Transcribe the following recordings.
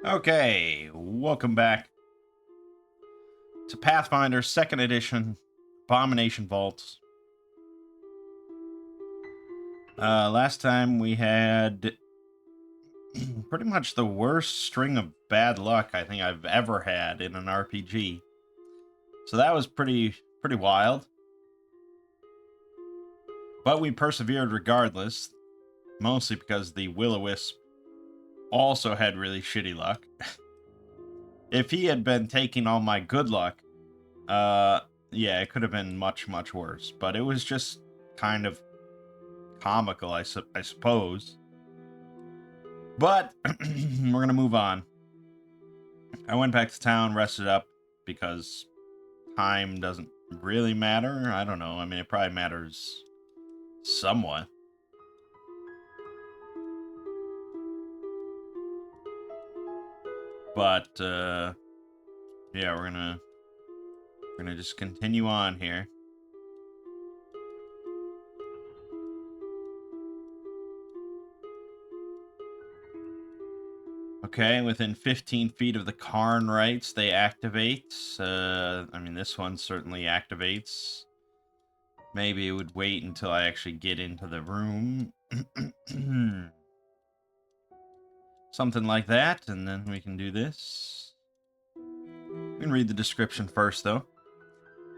Okay, welcome back to Pathfinder 2nd Edition, Abomination Vaults. Last time we had pretty much the worst string of bad luck I think I've ever had in an RPG. So that was pretty wild. But we persevered regardless, mostly because the Will-O-Wisp also had really shitty luck. If he had been taking all my good luck, yeah, it could have been much worse. But it was just kind of comical, I suppose. But we're going to move on. I went back to town, rested up, because time doesn't really matter. I don't know. I mean, it probably matters somewhat. But, yeah, we're gonna just continue on here. Okay, within 15 feet of the Karn rights, they activate. I mean, this one certainly activates. Maybe it would wait until I actually get into the room. Something like that, and then we can do this. We can read the description first, though.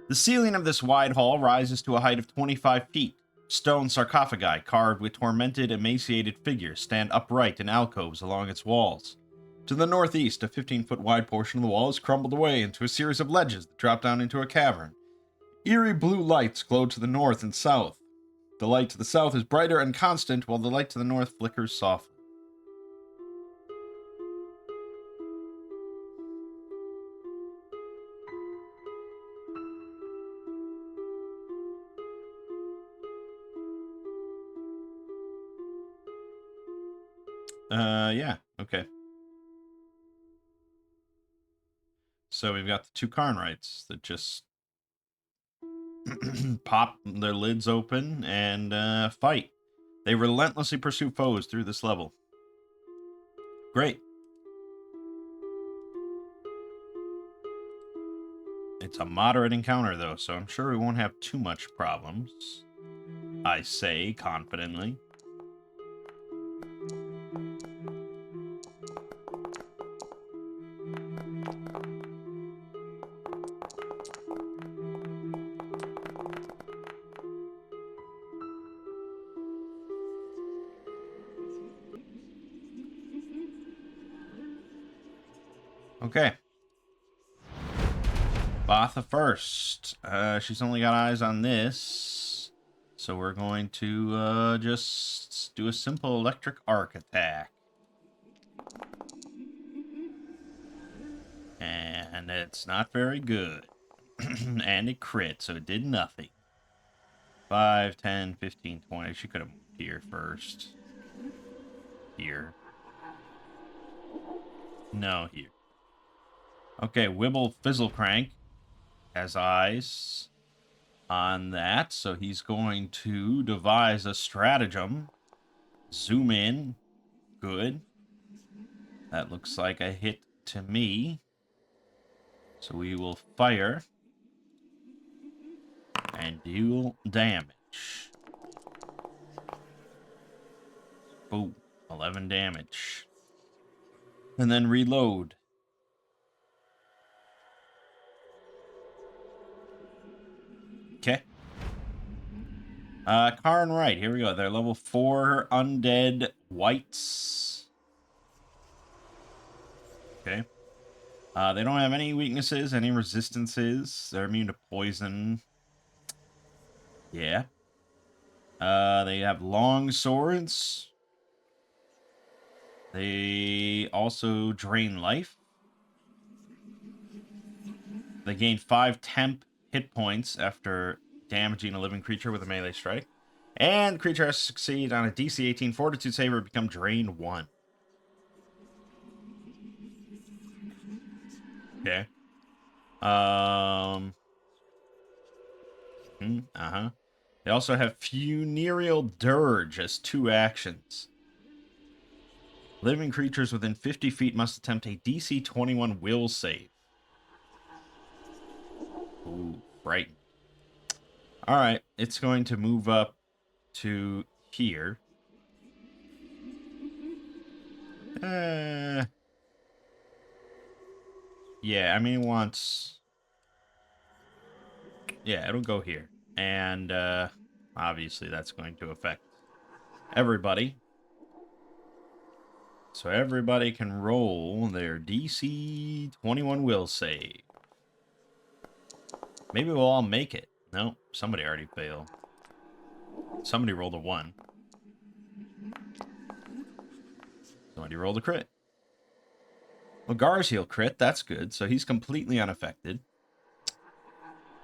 The ceiling of this wide hall rises to a height of 25 feet. Stone sarcophagi carved with tormented, emaciated figures stand upright in alcoves along its walls. To the northeast, a 15-foot wide portion of the wall is crumbled away into a series of ledges that drop down into a cavern. Eerie blue lights glow to the north and south. The light to the south is brighter and constant, while the light to the north flickers softly. Yeah, okay. So we've got the two Karnrites that just pop their lids open and fight. They relentlessly pursue foes through this level. Great. It's a moderate encounter, though, so I'm sure we won't have too much problems. I say confidently. Okay. Batha first. She's only got eyes on this. So we're going to just do a simple electric arc attack. And it's not very good. And it crit, so it did nothing. 5, 10, 15, 20. She could have moved here first. Here. No, here. Okay, Wibble Fizzlecrank has eyes on that, so he's going to devise a stratagem. Zoom in. Good. That looks like a hit to me. So we will fire and deal damage. Boom. 11 damage. And then reload. Okay. Karn right. Here we go. They're level 4 undead whites. Okay. They don't have any weaknesses, any resistances. They're immune to poison. Yeah. They have long swords. They also drain life. They gain 5 temp hit points after damaging a living creature with a melee strike. And the creature has to succeed on a DC 18 Fortitude save or become drained 1. Okay. They also have Funereal Dirge as 2 actions. Living creatures within 50 feet must attempt a DC 21 will save. Ooh, frightened. Alright, it's going to move up to here. Yeah, I mean, it wants... Yeah, it'll go here. And, obviously that's going to affect everybody. So everybody can roll their DC 21 will save. Maybe we'll all make it. No, somebody already failed. Somebody rolled a 1. Somebody rolled a crit. Well, Gar's crit, that's good. So he's completely unaffected.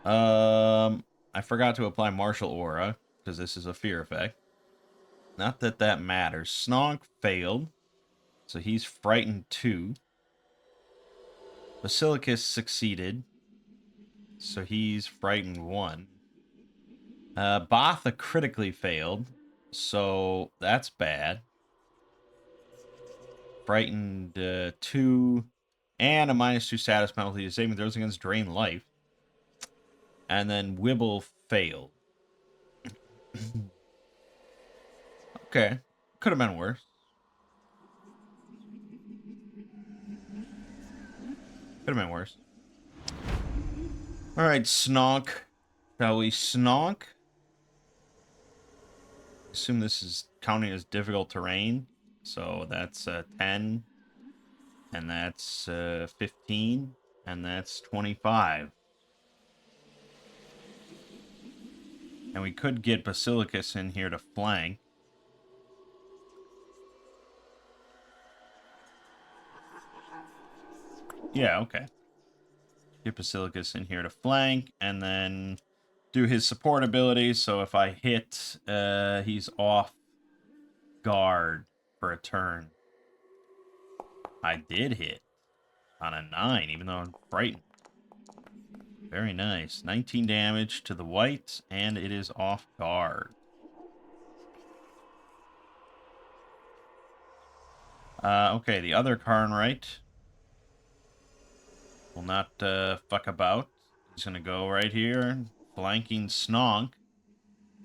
I forgot to apply Martial Aura, because this is a fear effect. Not that that matters. Snog failed, so he's frightened 2. Basilicus succeeded, so he's frightened 1. Botha critically failed, so that's bad. Frightened 2, and a -2 status penalty to saving throws against drain life. And then Wibble failed. Okay. Could have been worse. Could have been worse. Alright, Snonk. Shall we Snonk? Assume this is counting as difficult terrain. So that's 10. And that's 15. And that's 25. And we could get Basilicus in here to flank. Yeah, okay. Get Basilicus in here to flank, and then do his support abilities. So if I hit, he's off guard for a turn. I did hit on a 9, even though I'm frightened. Very nice. 19 damage to the white, and it is off guard. Okay, the other Karnrite will not fuck about. He's going to go right here, flanking Snonk,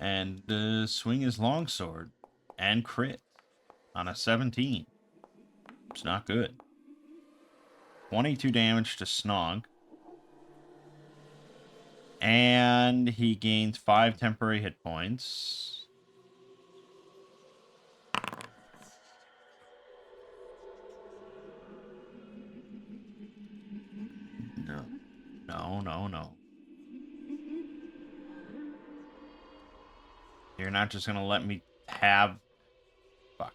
and swing his longsword and crit on a 17. It's not good. 22 damage to Snog. And he gains 5 temporary hit points. No. No, no, no. You're not just going to let me have... Fuck.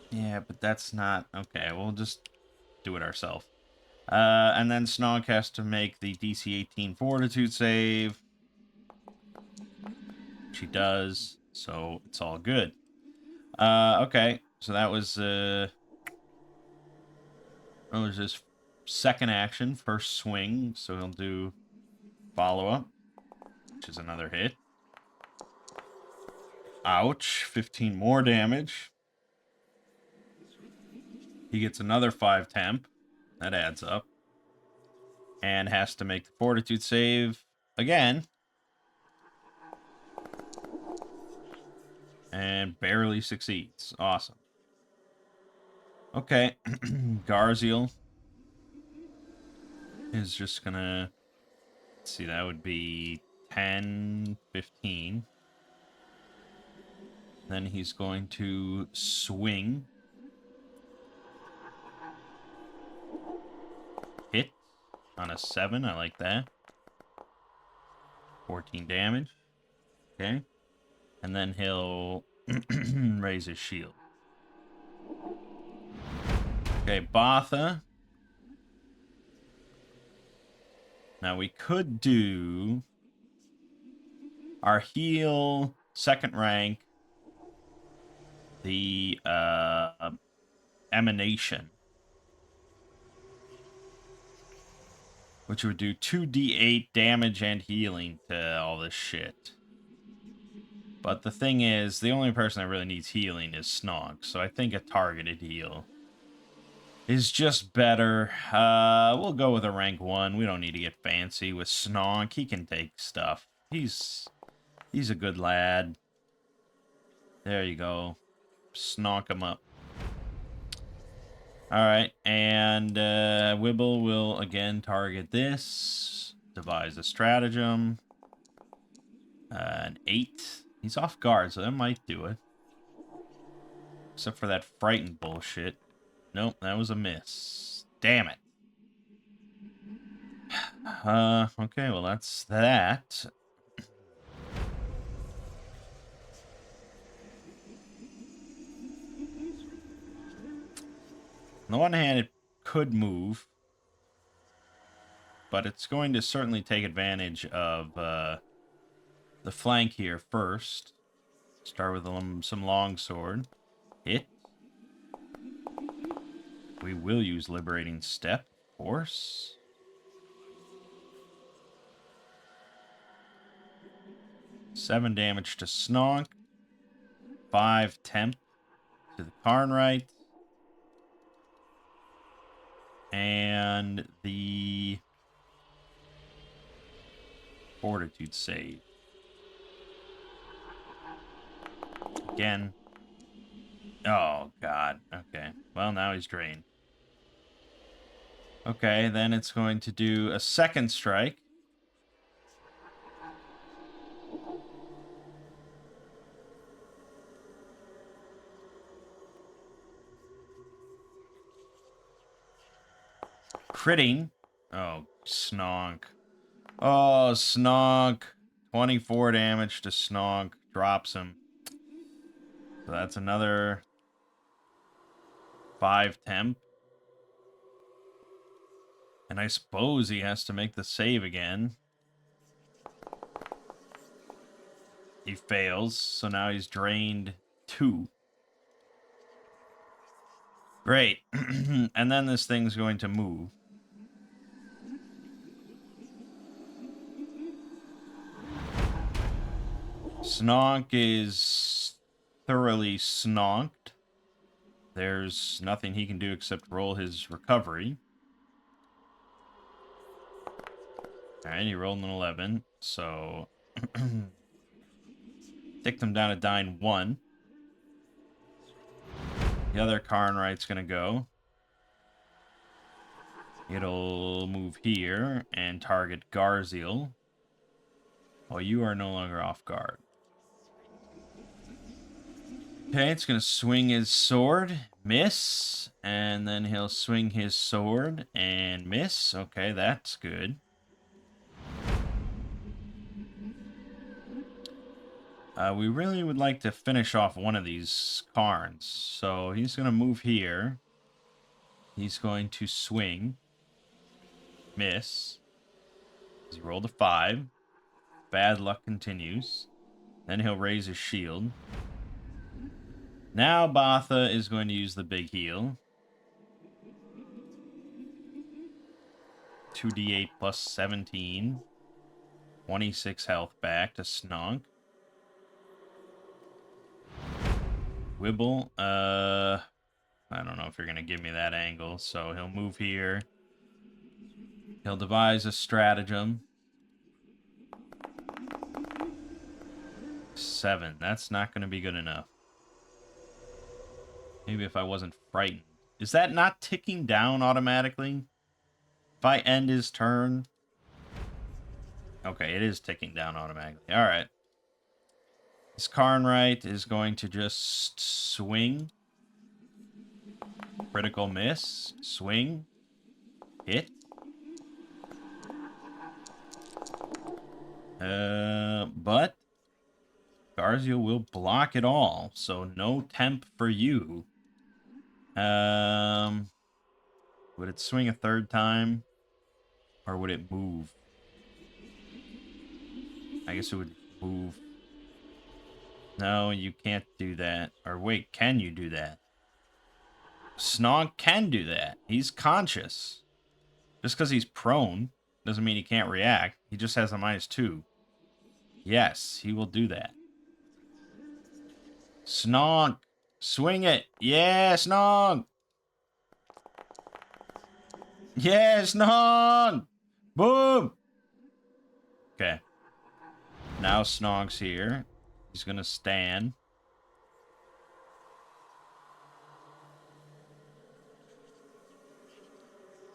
Yeah, but that's not... Okay, we'll just do it ourselves. And then Snog has to make the DC 18 Fortitude save. She does, so it's all good. Okay, so that was his second action, first swing, so he'll do follow-up, which is another hit. Ouch, 15 more damage. He gets another 5 temp. That adds up. And has to make the Fortitude save again. And barely succeeds. Awesome. Okay. Garziel is just gonna... Let's see, that would be 10, 15. Then he's going to swing. Hit on a 7. I like that. 14 damage. Okay. And then he'll raise his shield. Okay, Botha. Now we could do our heal, second rank, the Emanation, which would do 2d8 damage and healing to all this shit. But the thing is, the only person that really needs healing is Snog, so I think a targeted heal is just better. We'll go with a rank 1. We don't need to get fancy with Snog. He can take stuff. He's a good lad. There you go. Snog him up. Alright, and Wibble will again target this. Devise a stratagem. An 8. He's off guard, so that might do it. Except for that frightened bullshit. Nope, that was a miss. Damn it. Okay, well that's that. On the one hand, it could move, but it's going to certainly take advantage of the flank here first. Start with some longsword. Hit. We will use Liberating Step, of course. Seven damage to Snog. 5 temp to the Carnwright. And the Fortitude save. Again. Oh, God. Okay. Well, now he's drained. Okay, then it's going to do a second strike. Critting. Oh, Snog. Oh, Snog. 24 damage to Snog. Drops him. So that's another 5 temp. And I suppose he has to make the save again. He fails, so now he's drained 2. Great. And then this thing's going to move. Snog is thoroughly snogged. There's nothing he can do except roll his recovery. Alright, he rolled an 11, so take them down to dying 1. The other Carnwright's gonna go. It'll move here and target Garziel. Well, you are no longer off guard. Okay, it's gonna swing his sword, miss, and then he'll swing his sword and miss. Okay, that's good. We really would like to finish off one of these Karns. So he's going to move here. He's going to swing. Miss. He rolled a 5. Bad luck continues. Then he'll raise his shield. Now Batha is going to use the big heal. 2d8 plus 17. 26 health back to Snog. Wibble, I don't know if you're going to give me that angle, so he'll move here. He'll devise a stratagem. 7, that's not going to be good enough. Maybe if I wasn't frightened. Is that not ticking down automatically? If I end his turn? Okay, it is ticking down automatically. Alright. This Carnwright is going to just swing. Critical miss. Swing. Hit. But Garziel will block it all, so no temp for you. Would it swing a third time? Or would it move? I guess it would move. No, you can't do that. Or wait, can you do that? Snog can do that. He's conscious. Just because he's prone doesn't mean he can't react. He just has a -2. Yes, he will do that. Snog. Swing it. Yeah, Snog. Yeah, Snog. Boom. Okay. Now Snog's here. He's going to stand.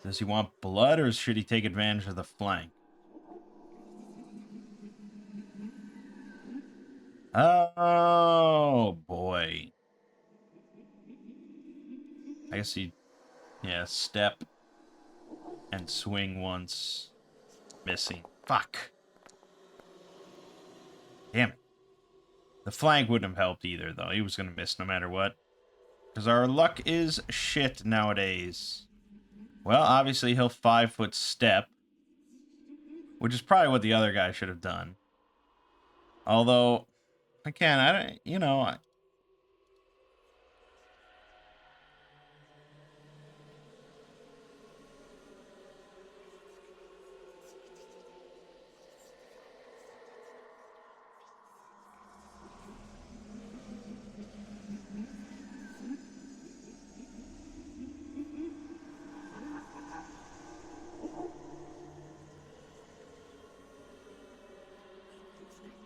Does he want blood or should he take advantage of the flank? Oh, boy. I guess he, yeah, step and swing once. Missing. Fuck. Damn it. The flank wouldn't have helped either, though. He was going to miss no matter what. Because our luck is shit nowadays. Well, obviously he'll 5-foot step. Which is probably what the other guy should have done. Although, again, I don't, you know...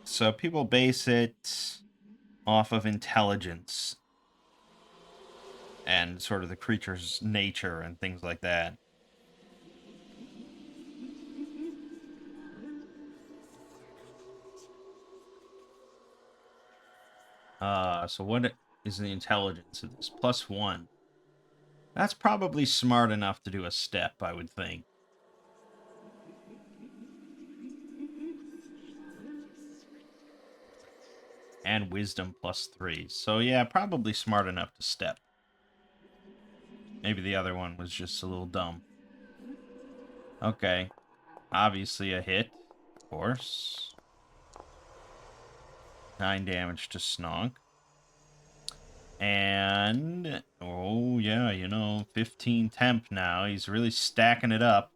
So people base it off of intelligence. And sort of the creature's nature and things like that. So what is the intelligence of this? +1. That's probably smart enough to do a step, I would think. And wisdom +3. So yeah, probably smart enough to step. Maybe the other one was just a little dumb. Okay. Obviously a hit, of course. 9 damage to Snog. And, oh yeah, you know, 15 temp now. He's really stacking it up.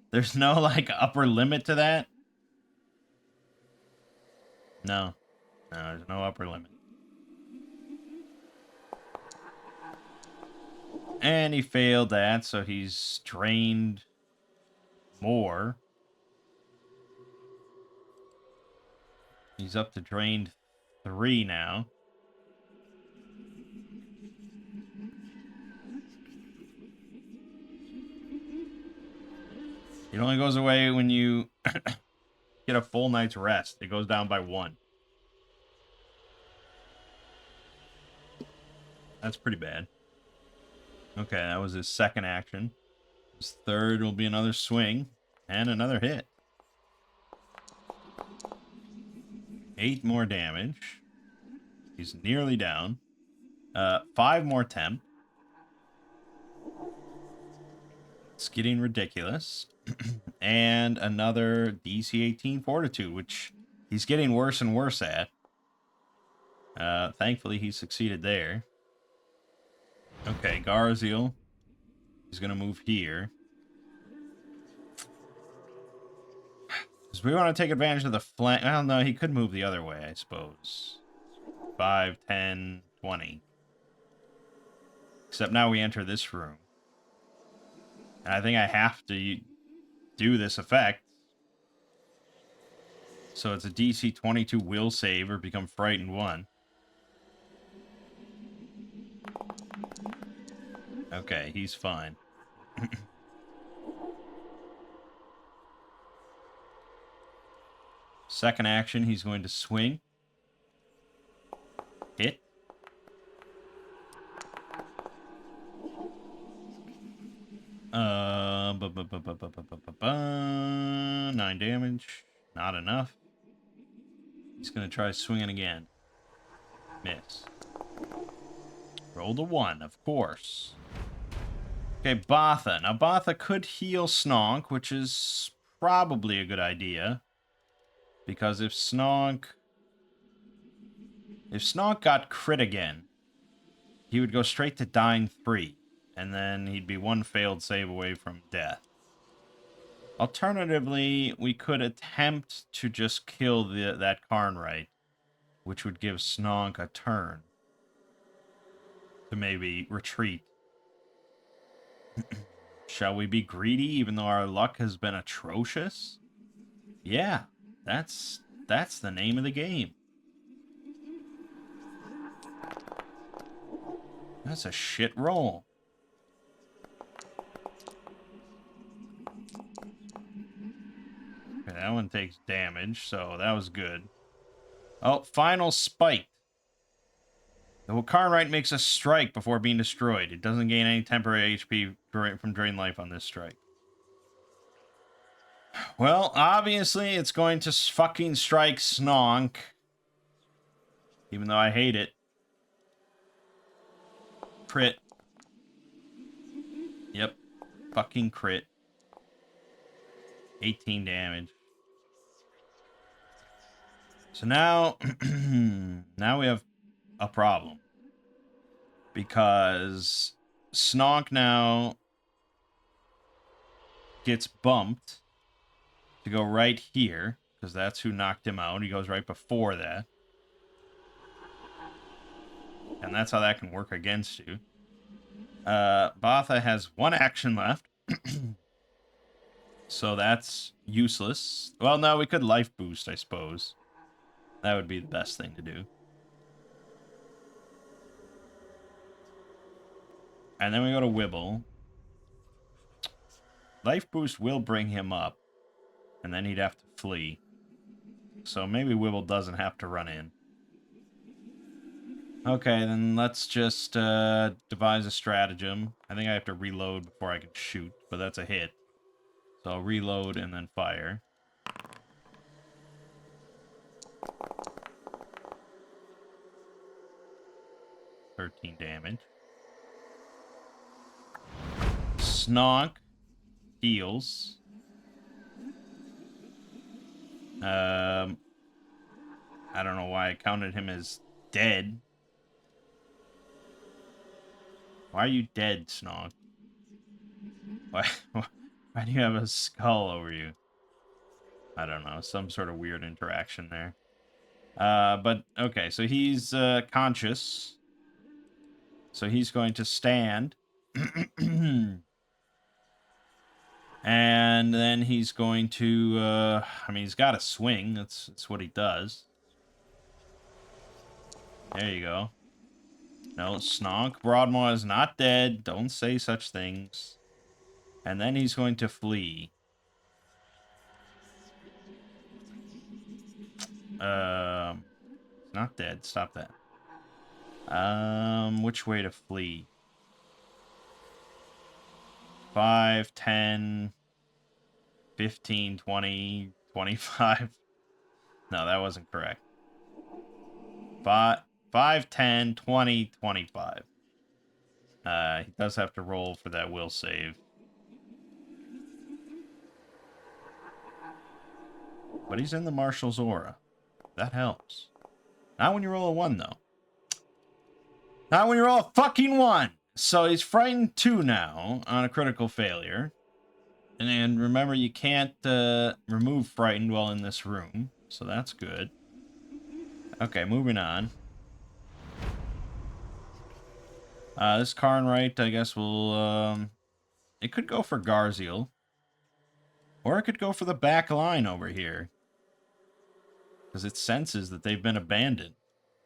There's no, like, upper limit to that? No. No, there's no upper limit. And he failed that, so he's drained more. He's up to drained 3 now. It only goes away when you get a full night's rest. It goes down by 1. That's pretty bad. Okay, that was his second action. His third will be another swing and another hit. 8 more damage. He's nearly down. 5 more temp. It's getting ridiculous. And another DC 18 Fortitude, which he's getting worse and worse at. Thankfully, he succeeded there. Okay, Garziel. He's going to move here. Because we want to take advantage of the flank. Well, no, he could move the other way, I suppose. 5, 10, 20. Except now we enter this room. And I think I have to do this effect. So it's a DC 22 will save or become frightened 1. Okay, he's fine. Second action, he's going to swing. Hit. Uh, 9 damage. Not enough. He's going to try swinging again. Miss. Rolled a 1, of course. Okay, Botha. Now, Botha could heal Snog, which is probably a good idea. Because if Snog got crit again, he would go straight to dying 3. And then he'd be 1 failed save away from death. Alternatively, we could attempt to just kill that Karnrite, which would give Snog a turn. to maybe retreat. Shall we be greedy even though our luck has been atrocious? Yeah, that's the name of the game. That's a shit roll. Okay, that one takes damage, so that was good. Oh, final spite. The Wakarnite makes a strike before being destroyed. It doesn't gain any temporary HP from drain life on this strike. Well, obviously, it's going to fucking strike Snonk. Even though I hate it. Crit. Yep. Fucking crit. 18 damage. So now, now we have a problem. Because Snonk now gets bumped to go right here. Because that's who knocked him out. He goes right before that. And that's how that can work against you. Botha has one action left. So that's useless. Well, no, we could life boost, I suppose. That would be the best thing to do. And then we go to Wibble. Life boost will bring him up. And then he'd have to flee. So maybe Wibble doesn't have to run in. Okay, then let's just devise a stratagem. I think I have to reload before I can shoot, but that's a hit. So I'll reload and then fire. $13 damage. Snonk heals. I don't know why I counted him as dead. Why are you dead, Snonk? Why do you have a skull over you? I don't know, some sort of weird interaction there. But okay, so he's conscious. So he's going to stand. And then he's going to I mean, he's got to swing. That's what he does. There you go. No, Snonk Broadmaw is not dead. Don't say such things. And then he's going to flee. He's not dead. Stop that. Which way to flee? 5, 10, 15, 20, 25. No, that wasn't correct. 5, 10, 20, 25. He does have to roll for that will save. But he's in the Marshal's aura. That helps. Not when you roll a 1, though. Not when you roll a fucking 1! So he's frightened 2 now on a critical failure. And remember, you can't remove frightened while in this room. So that's good. Okay, moving on. This Karnrite, I guess, will... it could go for Garziel. Or it could go for the back line over here. Because it senses that they've been abandoned.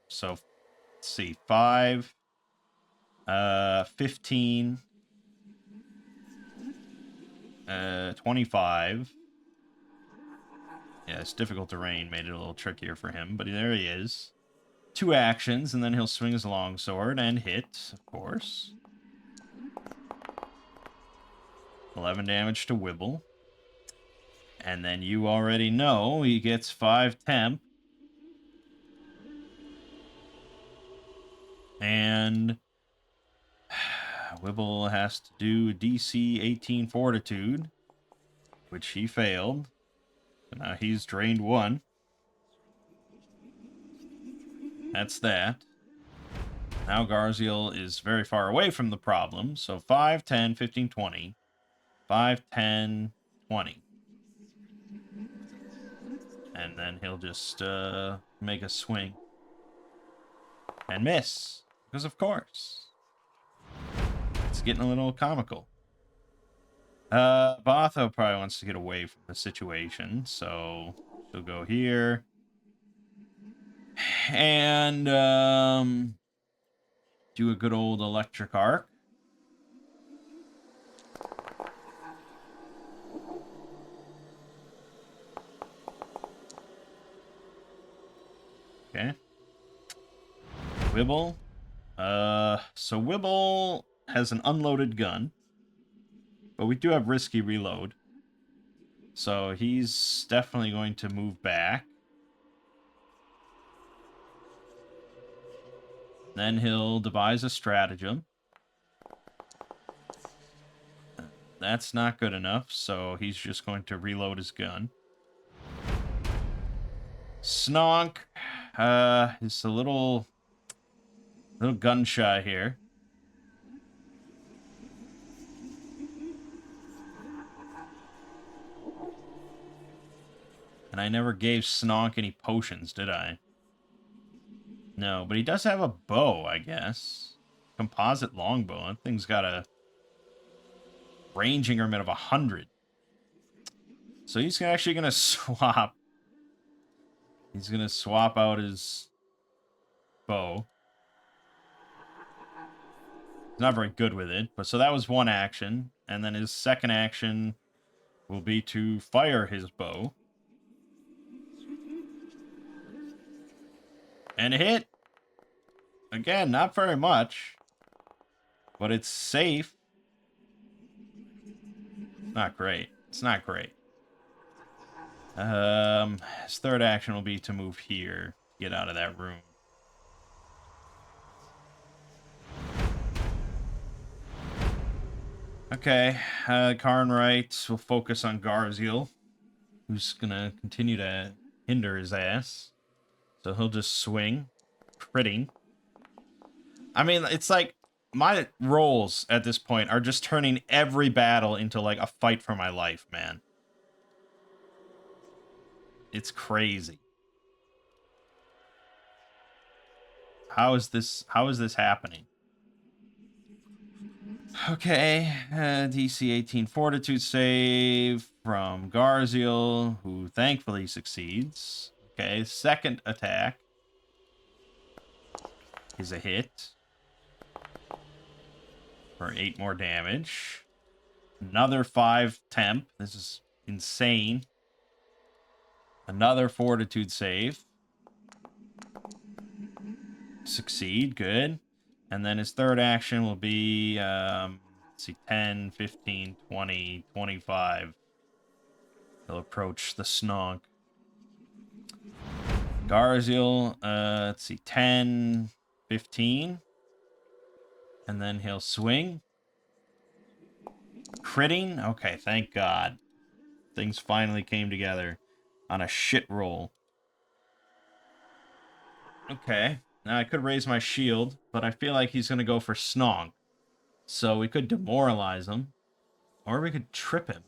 So, let's see. 5... 15... 25. Yeah, it's difficult terrain made it a little trickier for him, but there he is. 2 actions, and then he'll swing his longsword and hit, of course. 11 damage to Wibble. And then you already know he gets 5 temp. And Wibble has to do DC 18 Fortitude, which he failed. So now he's drained 1. That's that. Now Garziel is very far away from the problem. So 5, 10, 15, 20. 5, 10, 20. And then he'll just make a swing. And miss. Because of course. getting a little comical. Botho probably wants to get away from the situation, so she'll go here. And, do a good old electric arc. Okay. Wibble. So Wibble has an unloaded gun. But we do have risky reload. So he's definitely going to move back. Then he'll devise a stratagem. That's not good enough, so he's just going to reload his gun. Snonk is a little gun shy here. And I never gave Snonk any potions, did I? No, but he does have a bow, I guess. Composite longbow. That thing's got a range increment of 100. So he's actually going to swap. He's going to swap out his bow. He's not very good with it. But so that was one action. And then his second action will be to fire his bow. And hit. Again, not very much. But it's safe. Not great. It's not great. His third action will be to move here. Get out of that room. Okay, Karnwright will focus on Garziel, who's gonna continue to hinder his ass. So he'll just swing, critting. I mean, it's like, my rolls at this point are just turning every battle into, like, a fight for my life, man. It's crazy. How is this happening? Okay, DC 18 Fortitude save from Garziel, who thankfully succeeds. Okay, second attack is a hit for 8 more damage. Another 5 temp. This is insane. Another Fortitude save. Succeed, good. And then his third action will be, let's see, 10, 15, 20, 25. He'll approach the Snonk. Garziel, let's see, 10, 15. And then he'll swing. Critting? Okay, thank God. Things finally came together on a shit roll. Okay. Now I could raise my shield, but I feel like he's going to go for Snonk. So we could demoralize him. Or we could trip him.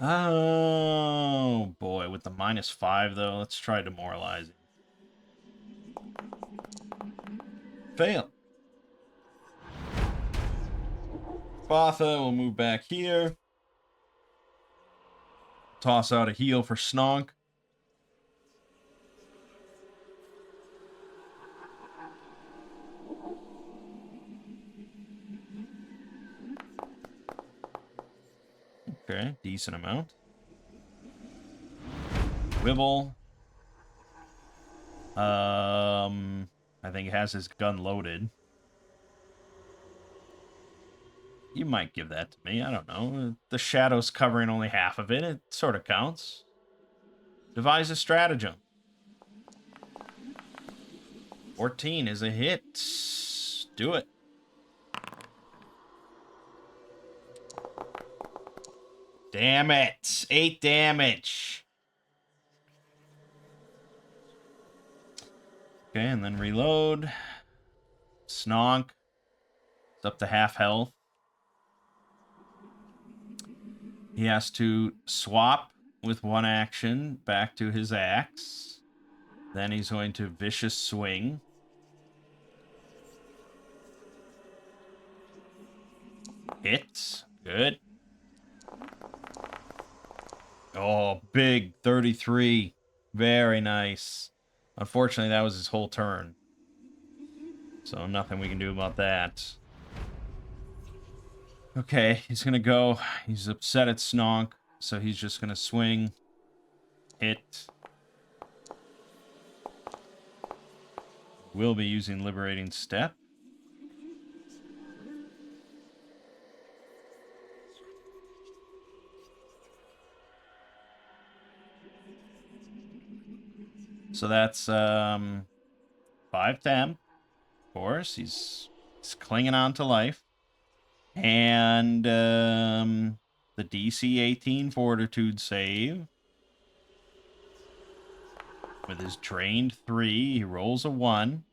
Oh, boy. With the -5, though, let's try demoralizing. Fail. Botha will move back here. Toss out a heal for Snonk. Okay, decent amount. Wibble. I think it has his gun loaded. You might give that to me. I don't know. The shadow's covering only half of it. It sort of counts. Devise a stratagem. 14 is a hit. Do it. Damn it. 8 damage. Okay, and then reload. Snonk. It's up to half health. He has to swap with one action back to his axe. Then he's going to vicious swing. Hits. Good. Oh, big 33. Very nice. Unfortunately, that was his whole turn. So nothing we can do about that. Okay, he's gonna go. He's upset at Snonk, so he's just gonna swing. Hit. Will be using Liberating Step. So that's 5 temp. Of course, he's clinging on to life. And the DC 18 Fortitude save. With his drained 3, he rolls a 1.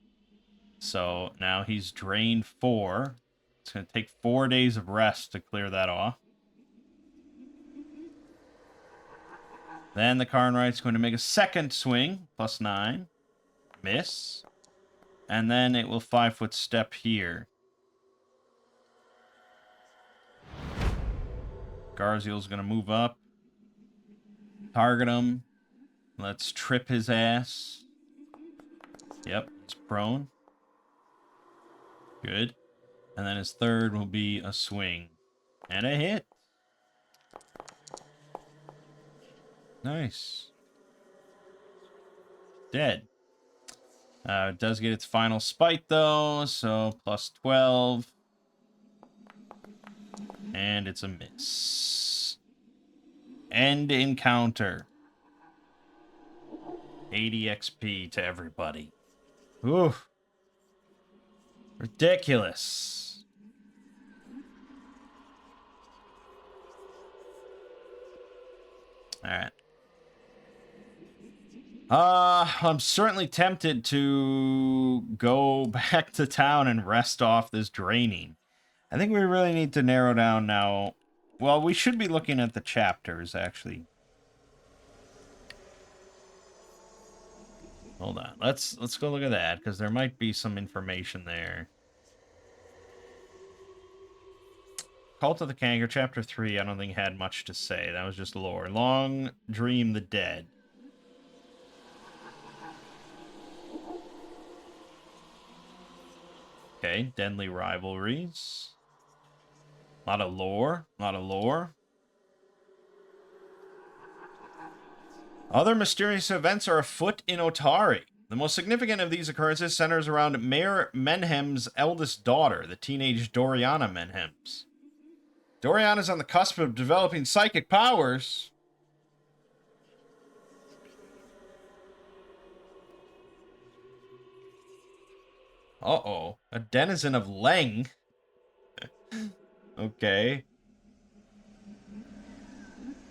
So now he's drained 4. It's going to take 4 days of rest to clear that off. Then the Karnrite's going to make a second swing, +9. Miss. And then it will 5-foot step here. Garziel's going to move up. Target him. Let's trip his ass. Yep, he's prone. Good. And then his third will be a swing. And a hit. Nice. Dead. It does get its final spite, though, so +12. And it's a miss. End encounter. 80 XP to everybody. Oof. Ridiculous. Alright. I'm certainly tempted to go back to town and rest off this draining. I think we really need to narrow down now. Well, we should be looking at the chapters, actually. Hold on. Let's go look at that, because there might be some information there. Cult of the Kangaroo, Chapter 3, I don't think had much to say. That was just lore. Long Dream the Dead. Okay, Deadly Rivalries. A lot of lore. A lot of lore. Other mysterious events are afoot in Otari. The most significant of these occurrences centers around Mayor Menhem's eldest daughter, the teenage Doriana Menhems. Doriana's on the cusp of developing psychic powers. Uh-oh. A denizen of Leng. Okay.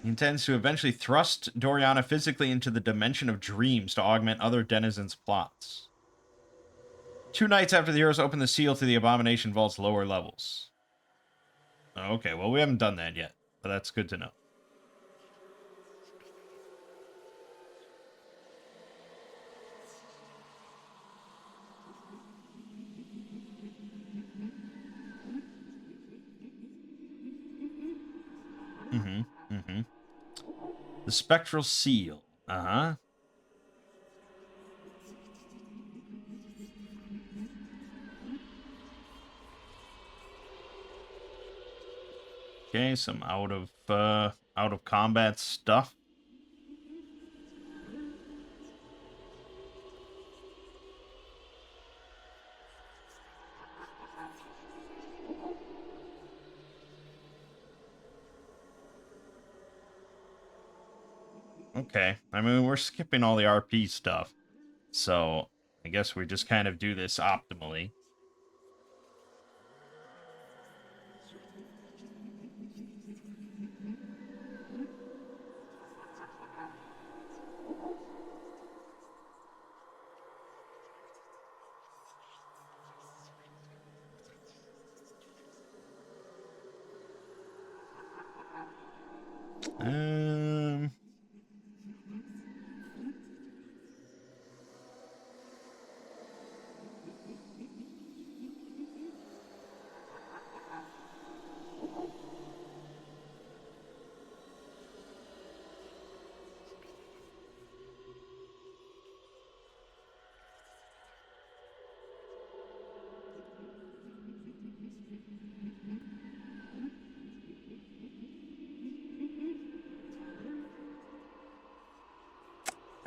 He intends to eventually thrust Doriana physically into the dimension of dreams to augment other denizens' plots. 2 nights after the heroes open the seal to the Abomination Vault's lower levels. Okay, well, we haven't done that yet, but that's good to know. The Spectral Seal. Uh-huh. Okay, some out of combat stuff. Okay, I mean, we're skipping all the RP stuff, so I guess we just kind of do this optimally.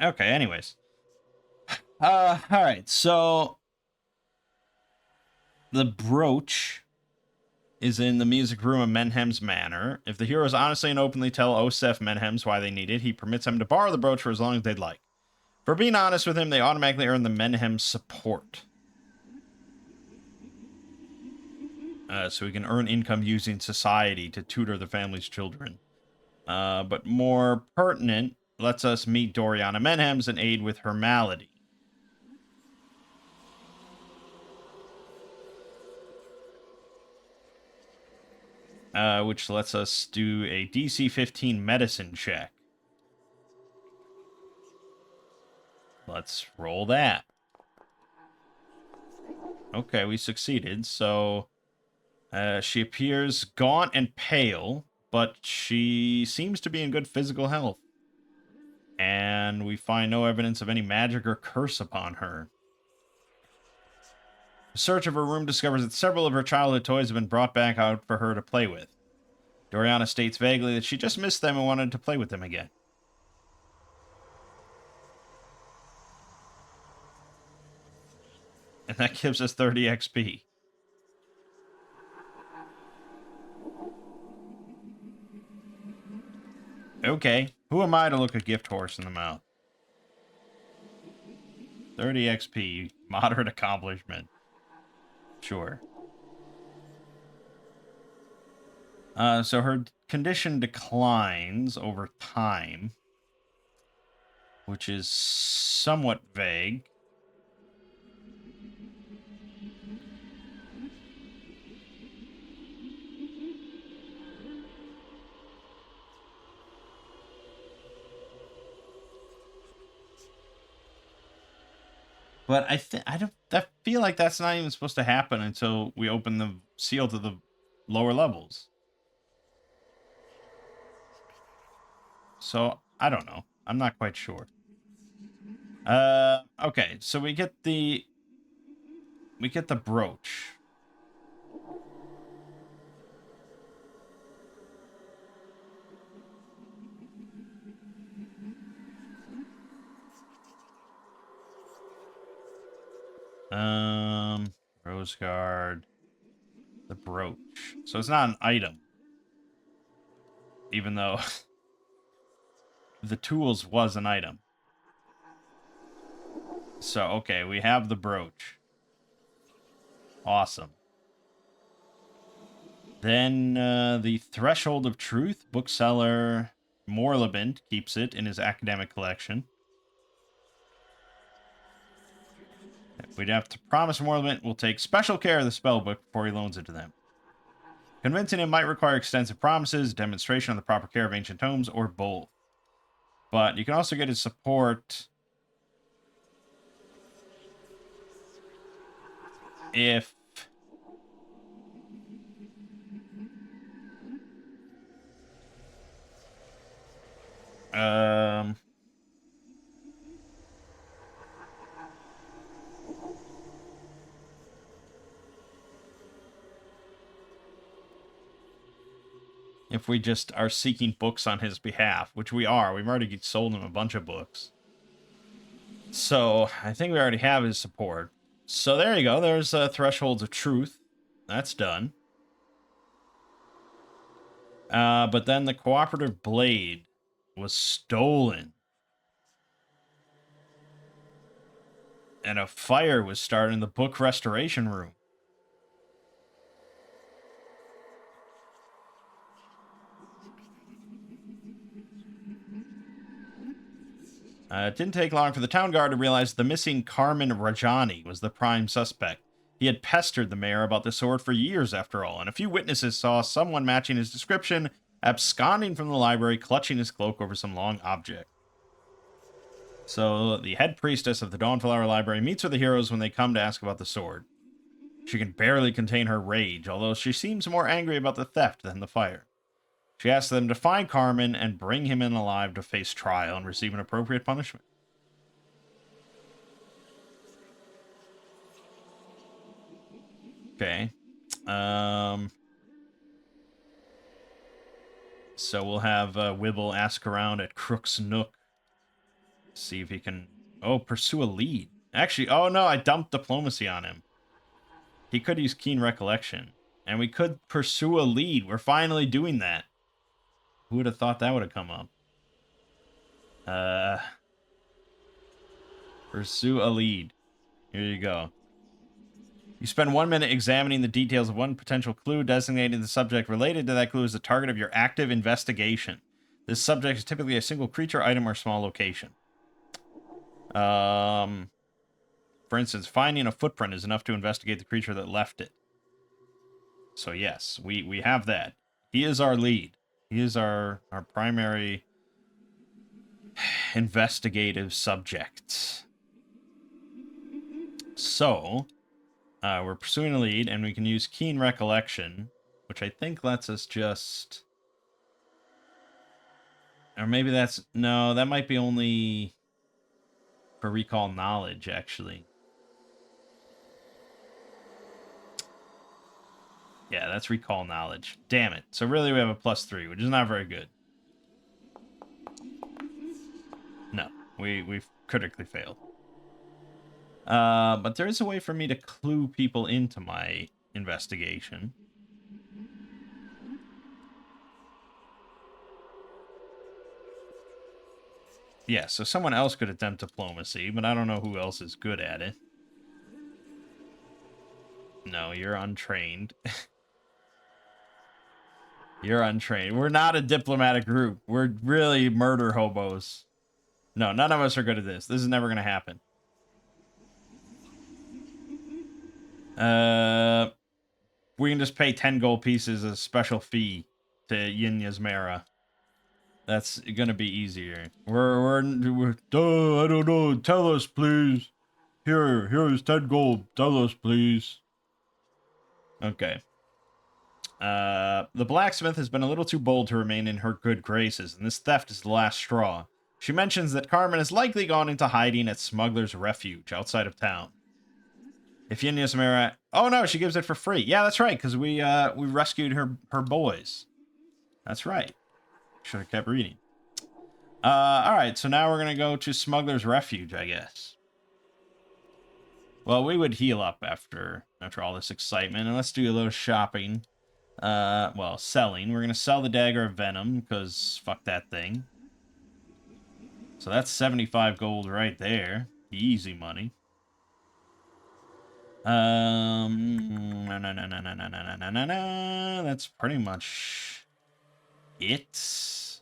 Okay, anyways. Alright, so the brooch is in the music room of Menhem's manor. If the heroes honestly and openly tell Osef Menhems why they need it, he permits them to borrow the brooch for as long as they'd like. For being honest with him, they automatically earn the Menhem's support. So we can earn income using society to tutor the family's children. But more pertinent, lets us meet Doriana Menhems and aid with her malady. Which lets us do a DC 15 medicine check. Let's roll that. Okay, we succeeded. So she appears gaunt and pale, but she seems to be in good physical health. And we find no evidence of any magic or curse upon her. A search of her room discovers that several of her childhood toys have been brought back out for her to play with. Doriana states vaguely that she just missed them and wanted to play with them again. And that gives us 30 XP. Okay, who am I to look a gift horse in the mouth? 30 XP, moderate accomplishment. Sure. So her condition declines over time, which is somewhat vague. But I feel like that's not even supposed to happen until we open the seal to the lower levels. So I don't know. I'm not quite sure. Okay, so we get the brooch. Rose guard, the brooch. So it's not an item, even though the tools was an item. So okay, we have the brooch. Awesome. Then the Threshold of Truth, bookseller Morlabent keeps it in his academic collection. We'd have to promise Morlabent will take special care of the spellbook before he loans it to them. Convincing him might require extensive promises, demonstration of the proper care of ancient tomes, or both. But you can also get his support if if we just are seeking books on his behalf, which we are. We've already sold him a bunch of books. So I think we already have his support. So there you go. There's Thresholds of Truth. That's done. But then the Cooperative Blade was stolen. And a fire was started in the book restoration room. It didn't take long for the town guard to realize the missing Carmen Rajani was the prime suspect. He had pestered the mayor about the sword for years, after all, and a few witnesses saw someone matching his description absconding from the library, clutching his cloak over some long object. So the head priestess of the Dawnflower Library meets with the heroes when they come to ask about the sword. She can barely contain her rage, although she seems more angry about the theft than the fire. She asks them to find Carmen and bring him in alive to face trial and receive an appropriate punishment. Okay. So we'll have Wibble ask around at Crook's Nook See if he can... Oh, pursue a lead. Actually, oh no, I dumped diplomacy on him. He could use keen recollection. And we could pursue a lead. We're finally doing that. Who would have thought that would have come up? Pursue a lead. Here you go. You spend 1 minute examining the details of one potential clue, designating the subject related to that clue as the target of your active investigation. This subject is typically a single creature, item, or small location. For instance, finding a footprint is enough to investigate the creature that left it. So yes, we have that. He is our lead. He is our primary investigative subject. So, we're pursuing a lead, and we can use keen recollection, which I think lets us just... Or maybe that's... No, that might be only for recall knowledge, actually. Yeah, that's recall knowledge. Damn it. So really we have a +3, which is not very good. No, we've critically failed. But there is a way for me to clue people into my investigation. Yeah, so someone else could attempt diplomacy, but I don't know who else is good at it. No, you're untrained. You're untrained. We're not a diplomatic group. We're really murder hobos. No, none of us are good at this. This is never going to happen. We can just pay 10 gold pieces as a special fee to Yinya's Mara. That's gonna be easier. We're I don't know. Tell us, please. Here's 10 gold. Tell us, please. Okay. The blacksmith has been a little too bold to remain in her good graces, and this theft is the last straw. She mentions that Carmen has likely gone into hiding at Smuggler's Refuge outside of town. If Yinya's Mara... Oh no, she gives it for free. Yeah, that's right, because we rescued her boys. That's right. Should have kept reading. Alright, so now we're gonna go to Smuggler's Refuge, I guess. Well, we would heal up after all this excitement, and let's do a little shopping. Well, selling. We're gonna sell the Dagger of Venom, because fuck that thing. So that's 75 gold right there. Easy money. That's pretty much it.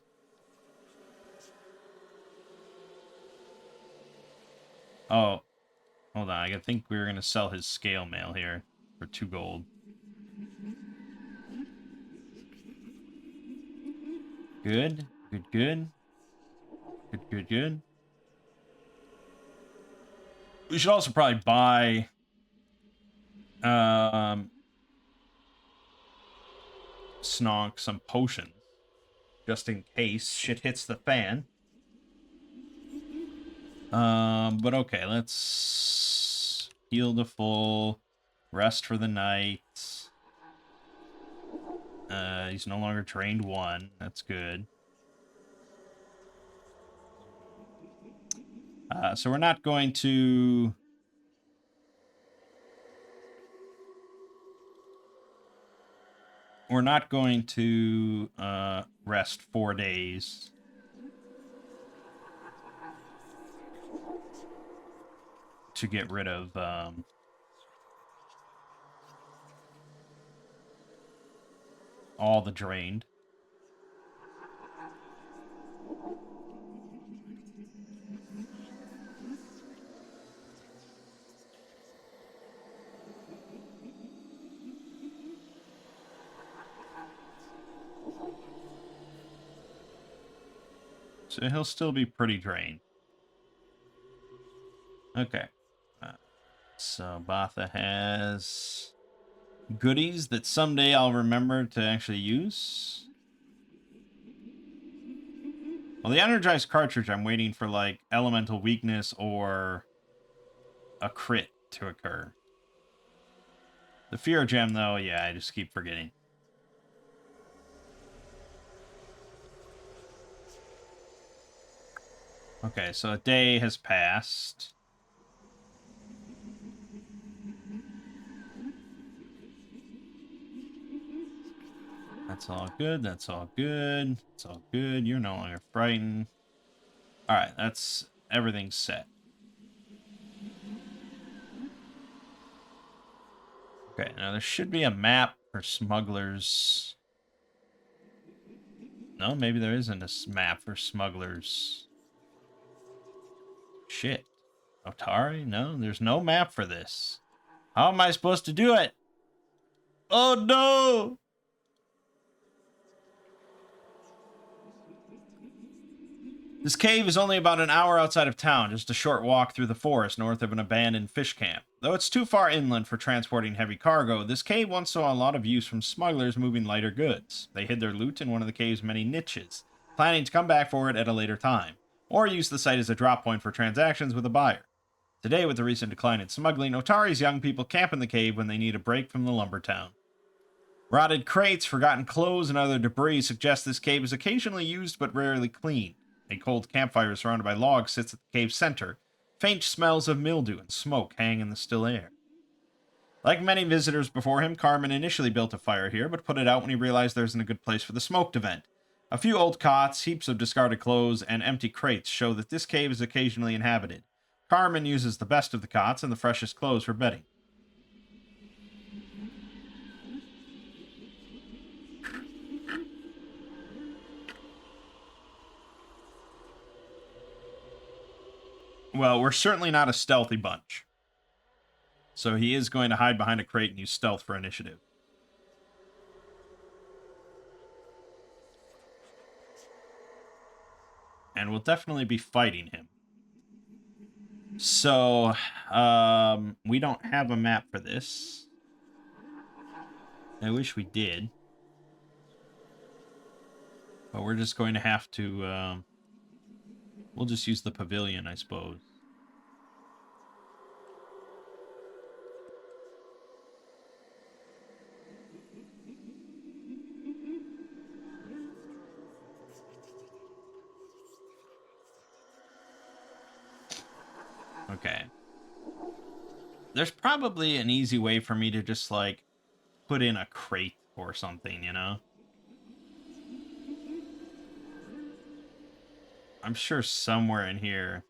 Oh, hold on. I think we were going to sell his scale mail here for 2 gold. Good. Good, good. Good, good, good. We should also probably buy... Snog some potions. Just in case shit hits the fan. But okay, let's heal to full, rest for the night. He's no longer trained 1. That's good. So we're not going to... We're not going to rest 4 days. To get rid of all the drained. So he'll still be pretty drained. Okay. So Batha has goodies that someday I'll remember to actually use. Well, the energized cartridge, I'm waiting for, like, elemental weakness or a crit to occur. The fear gem, though, yeah, I just keep forgetting. Okay, so a day has passed. That's all good. That's all good. It's all good. You're no longer frightened. All right, that's everything's set. Okay, now there should be a map for smugglers. No, maybe there isn't a map for smugglers. Shit. Otari? No, there's no map for this. How am I supposed to do it? Oh no! This cave is only about an hour outside of town, just a short walk through the forest north of an abandoned fish camp. Though it's too far inland for transporting heavy cargo, this cave once saw a lot of use from smugglers moving lighter goods. They hid their loot in one of the cave's many niches, planning to come back for it at a later time, or use the site as a drop point for transactions with a buyer. Today, with the recent decline in smuggling, Otari's young people camp in the cave when they need a break from the lumber town. Rotted crates, forgotten clothes, and other debris suggest this cave is occasionally used but rarely cleaned. A cold campfire surrounded by logs sits at the cave's center. Faint smells of mildew and smoke hang in the still air. Like many visitors before him, Carmen initially built a fire here, but put it out when he realized there isn't a good place for the smoke to vent. A few old cots, heaps of discarded clothes, and empty crates show that this cave is occasionally inhabited. Carmen uses the best of the cots and the freshest clothes for bedding. Well, we're certainly not a stealthy bunch. So he is going to hide behind a crate and use stealth for initiative. And we'll definitely be fighting him. So, we don't have a map for this. I wish we did. But we're just going to have to, we'll just use the pavilion, I suppose. Okay. There's probably an easy way for me to just, like, put in a crate or something, you know? I'm sure somewhere in here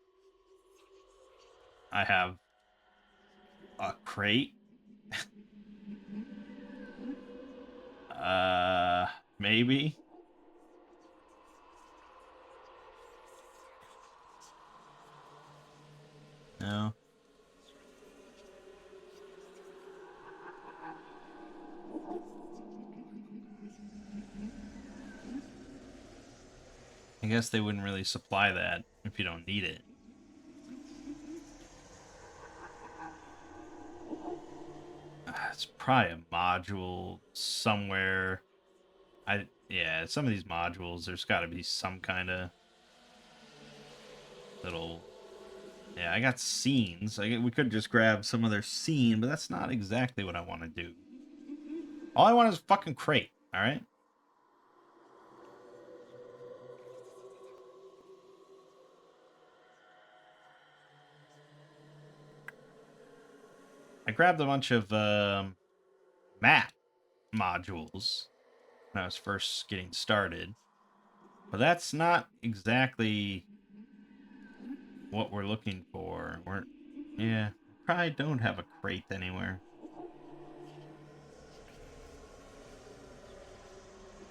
I have a crate. Maybe. No. I guess they wouldn't really supply that if you don't need it. It's probably a module somewhere. Yeah, some of these modules, there's got to be some kind of little. Yeah, I got scenes. We could just grab some other scene, but that's not exactly what I want to do. All I want is a fucking crate. All right. I grabbed a bunch of map modules when I was first getting started, but that's not exactly what we're looking for. Yeah, probably don't have a crate anywhere.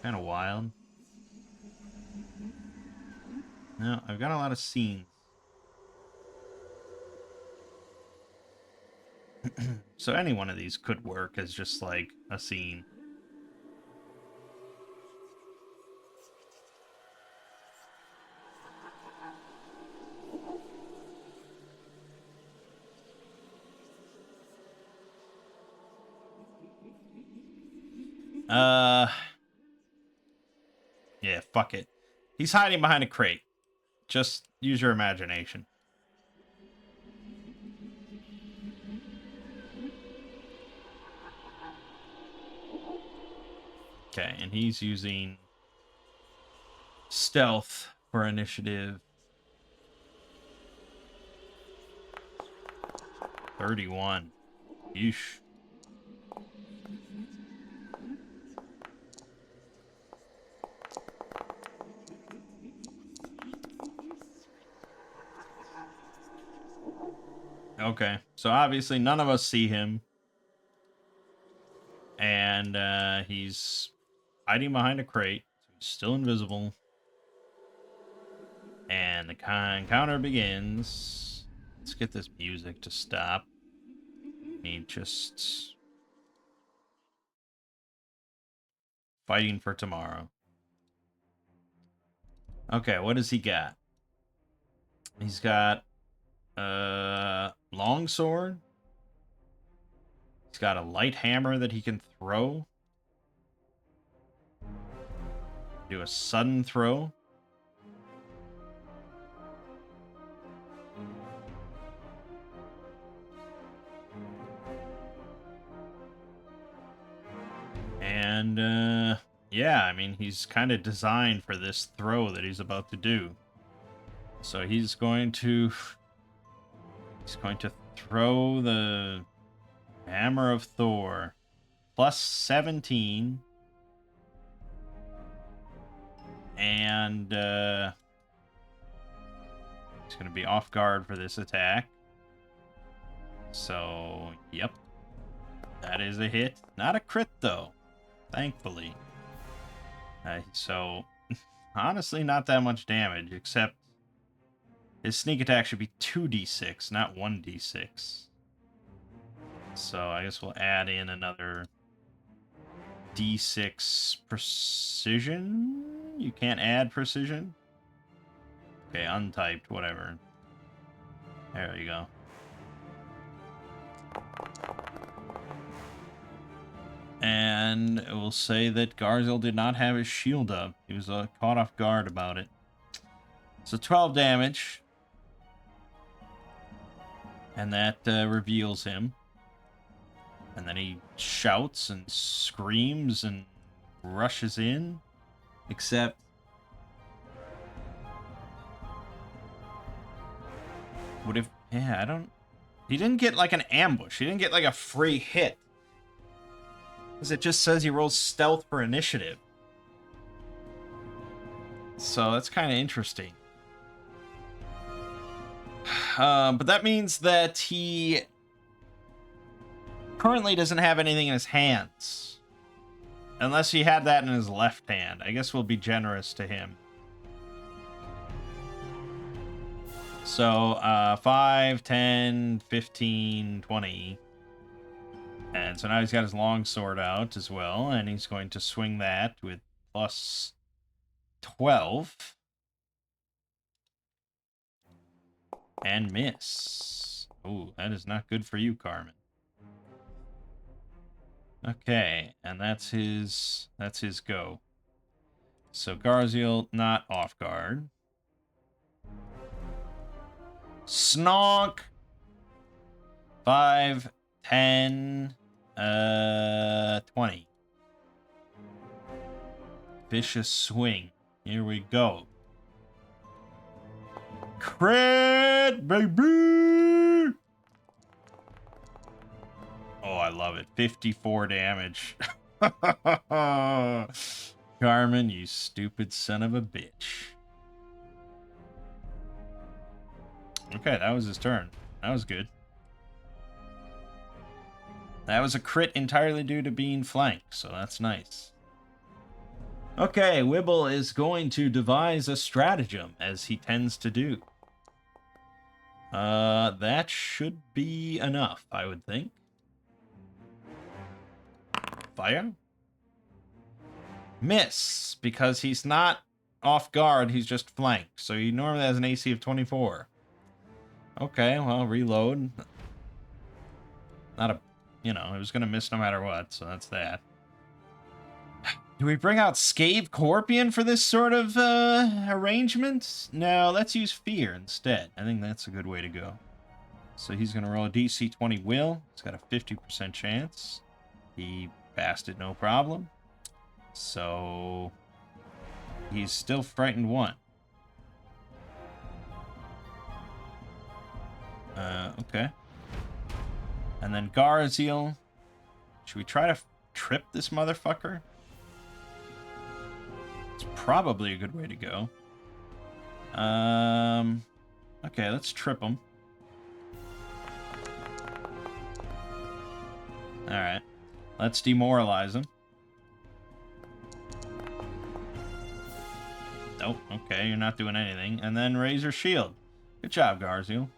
Kind of wild. No, I've got a lot of scenes. So any one of these could work as just like a scene. Uh, yeah, fuck it. He's hiding behind a crate. Just use your imagination. Okay, and he's using stealth for initiative. 31. Yeesh. Okay, so obviously none of us see him. And he's hiding behind a crate. So he's still invisible. And the encounter begins. Let's get this music to stop. He just... fighting for tomorrow. Okay, what does he got? He's got longsword. He's got a light hammer that he can throw. Do a sudden throw. And yeah, I mean, he's kind of designed for this throw that he's about to do. So he's going to throw the Hammer of Thor. Plus 17. And he's going to be off guard for this attack. So, yep. That is a hit. Not a crit, though. Thankfully. So, honestly, not that much damage, except his sneak attack should be 2d6, not 1d6. So, I guess we'll add in another d6 precision? You can't add precision? Okay, untyped, whatever. There you go. And it will say that Garzel did not have his shield up. He was caught off guard about it. So 12 damage. And that reveals him. And then he shouts and screams and rushes in. Except... what if... yeah, I don't... he didn't get like an ambush. He didn't get like a free hit. Because it just says he rolls stealth for initiative. So that's kind of interesting. But that means that he currently doesn't have anything in his hands. Unless he had that in his left hand. I guess we'll be generous to him. So, 5, 10, 15, 20... and so now he's got his long sword out as well, and he's going to swing that with plus 12. And miss. Ooh, that is not good for you, Carmen. Okay, and that's his go. So Garziel not off guard. Snonk! 5, 10, 20. Vicious swing. Here we go. Crit, baby! Oh, I love it. 54 damage. Carmen, you stupid son of a bitch. Okay, that was his turn. That was good. That was a crit entirely due to being flanked, so that's nice. Okay, Wibble is going to devise a stratagem, as he tends to do. That should be enough, I would think. Fire? Miss, because he's not off guard, he's just flanked. So he normally has an AC of 24. Okay, well, reload. Not a... you know, it was going to miss no matter what, so that's that. Do we bring out Scave Corpion for this sort of arrangement? No, let's use Fear instead. I think that's a good way to go. So he's going to roll a DC 20 will. He's got a 50% chance. He passed it no problem. So he's still frightened 1. Okay. And then Garziel. Should we try to trip this motherfucker? It's probably a good way to go. Okay, let's trip him. Alright. Let's demoralize him. Nope, okay, you're not doing anything. And then Razor Shield. Good job, Garziel.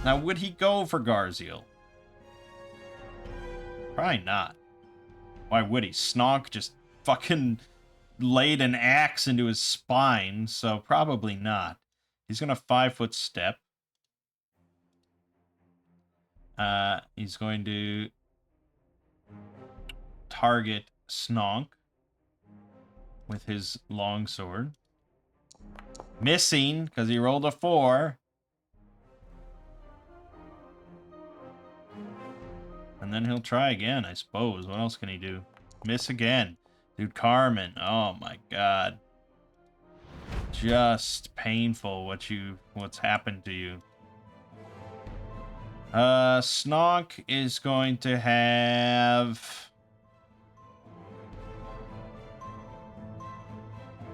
Now, would he go for Garziel? Probably not. Why would he? Snog just fucking laid an axe into his spine, so probably not. He's gonna 5-foot step. He's going to target Snog with his longsword. Missing, because he rolled a 4. And then he'll try again, I suppose. What else can he do? Miss again. Dude, Carmen. Oh my god. Just painful what's happened to you. Snog is going to have...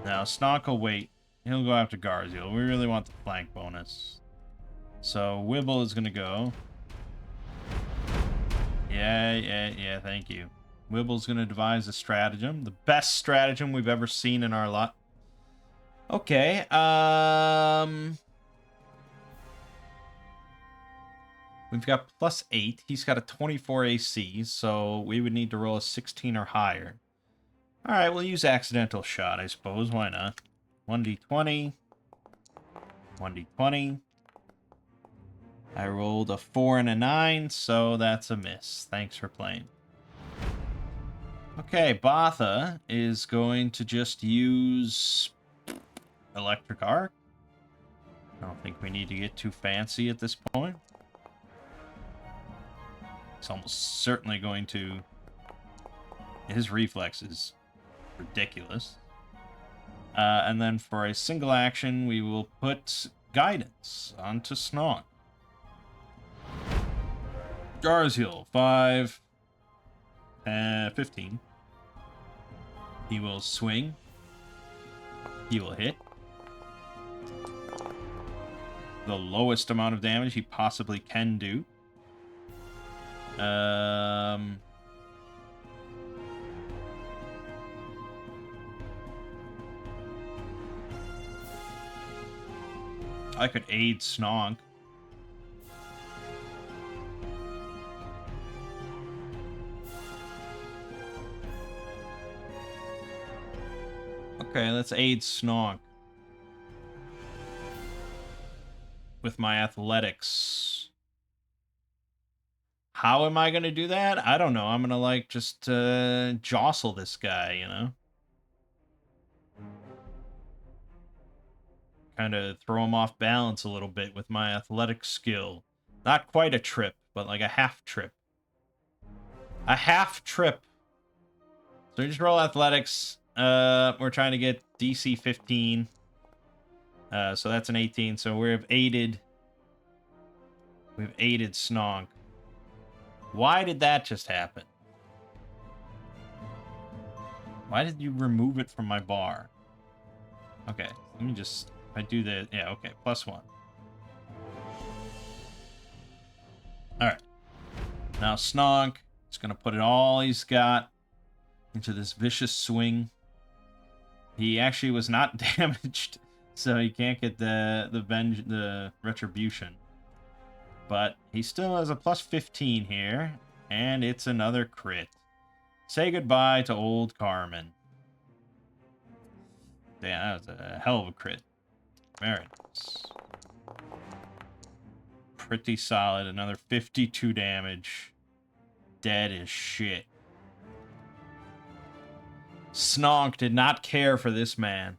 Now, Snog will wait. He'll go after Garziel. We really want the flank bonus. So, Wibble is going to go. Yeah, thank you. Wibble's going to devise a stratagem. The best stratagem we've ever seen in our lot. Okay, we've got +8. He's got a 24 AC, so we would need to roll a 16 or higher. Alright, we'll use Accidental Shot, I suppose. Why not? 1d20. 1d20. I rolled a 4 and a 9, so that's a miss. Thanks for playing. Okay, Botha is going to just use Electric Arc. I don't think we need to get too fancy at this point. It's almost certainly going to... His reflex is ridiculous. And then for a single action, we will put Guidance onto Snog. Garziel, 5, 15. He will swing. He will hit. The lowest amount of damage he possibly can do. I could aid Snog. Okay, let's aid Snog. With my athletics. How am I going to do that? I don't know. I'm going to, like, just jostle this guy, you know? Kind of throw him off balance a little bit with my athletic skill. Not quite a trip, but like a half trip. A half trip. So we just roll athletics. We're trying to get DC 15. So that's an 18. So we've aided Snog. Why did that just happen? Why did you remove it from my bar? Okay, let me just... If I do the... Yeah, okay, +1. Alright. Now Snog is going to put it all he's got into this vicious swing. He actually was not damaged, so he can't get the retribution. But he still has a +15 here, and it's another crit. Say goodbye to old Carmen. Damn, that was a hell of a crit. Very nice. Pretty solid. Another 52 damage. Dead as shit. Snog did not care for this man.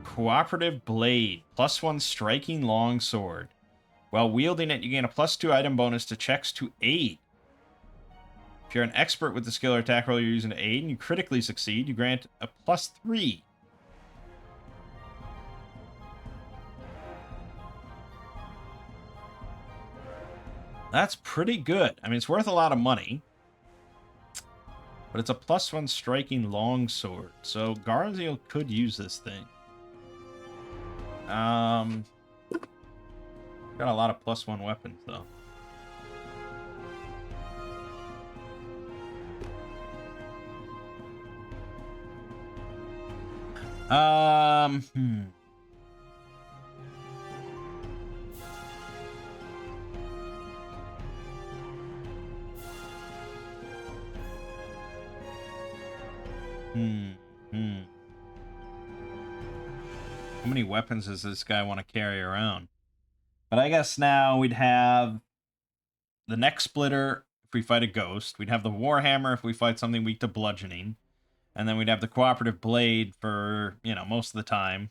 Cooperative Blade. +1 striking longsword. While wielding it, you gain a +2 item bonus to checks to aid. If you're an expert with the skill or attack roll you're using to aid and you critically succeed, you grant a +3. That's pretty good. I mean, it's worth a lot of money. But it's a +1 striking longsword. So Garziel could use this thing. Got a lot of +1 weapons, though. Hmm. How many weapons does this guy want to carry around? But I guess now we'd have the neck splitter if we fight a ghost. We'd have the warhammer if we fight something weak to bludgeoning. And then we'd have the cooperative blade for, you know, most of the time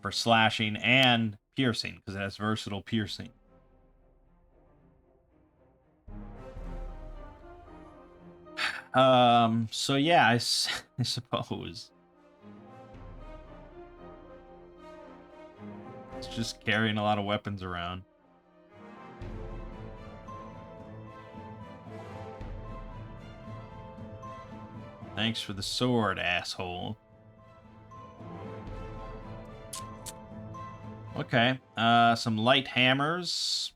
for slashing and piercing, because it has versatile piercing. So yeah, I suppose. It's just carrying a lot of weapons around. Thanks for the sword, asshole. Okay, some light hammers.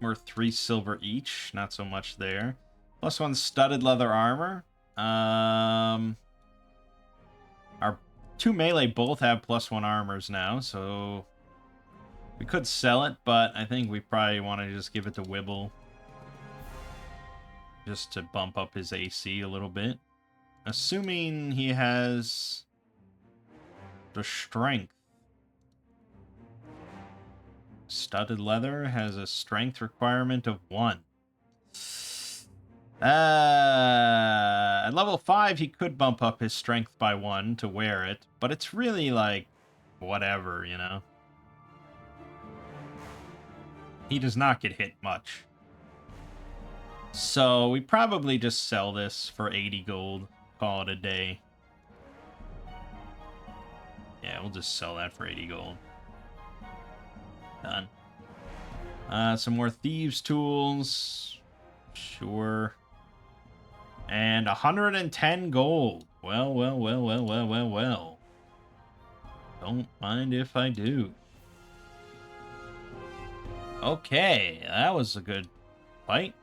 Worth 3 silver each. Not so much there. +1 studded leather armor. Our 2 melee both have +1 armors now, so we could sell it, but I think we probably want to just give it to Wibble. Just to bump up his AC a little bit. Assuming he has the strength. Studded leather has a strength requirement of 1. At level 5, he could bump up his strength by 1 to wear it, but it's really like, whatever, you know? He does not get hit much. So we probably just sell this for 80 gold, call it a day. Yeah, we'll just sell that for 80 gold. Done. Some more thieves' tools. Sure. And 110 gold. Well. Don't mind if I do. Okay, that was a good fight.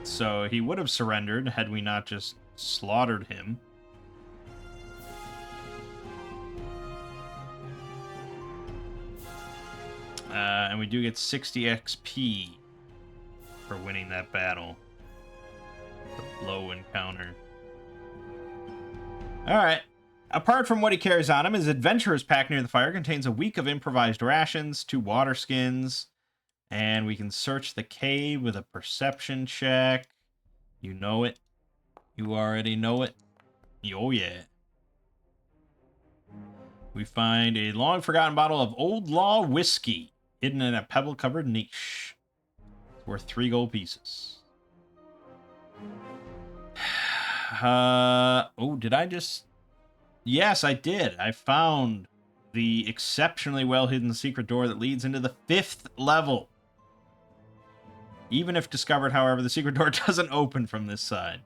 So he would have surrendered had we not just slaughtered him. And we do get 60 XP for winning that battle. The low encounter. Alright. Apart from what he carries on him, his adventurer's pack near the fire contains a week of improvised rations, 2 water skins, and we can search the cave with a perception check. You know it. You already know it. Oh yeah. We find a long-forgotten bottle of Old Law whiskey hidden in a pebble-covered niche. It's worth 3 gold pieces. Oh, did I just... Yes, I did. I found the exceptionally well-hidden secret door that leads into the 5th level. Even if discovered, however, the secret door doesn't open from this side.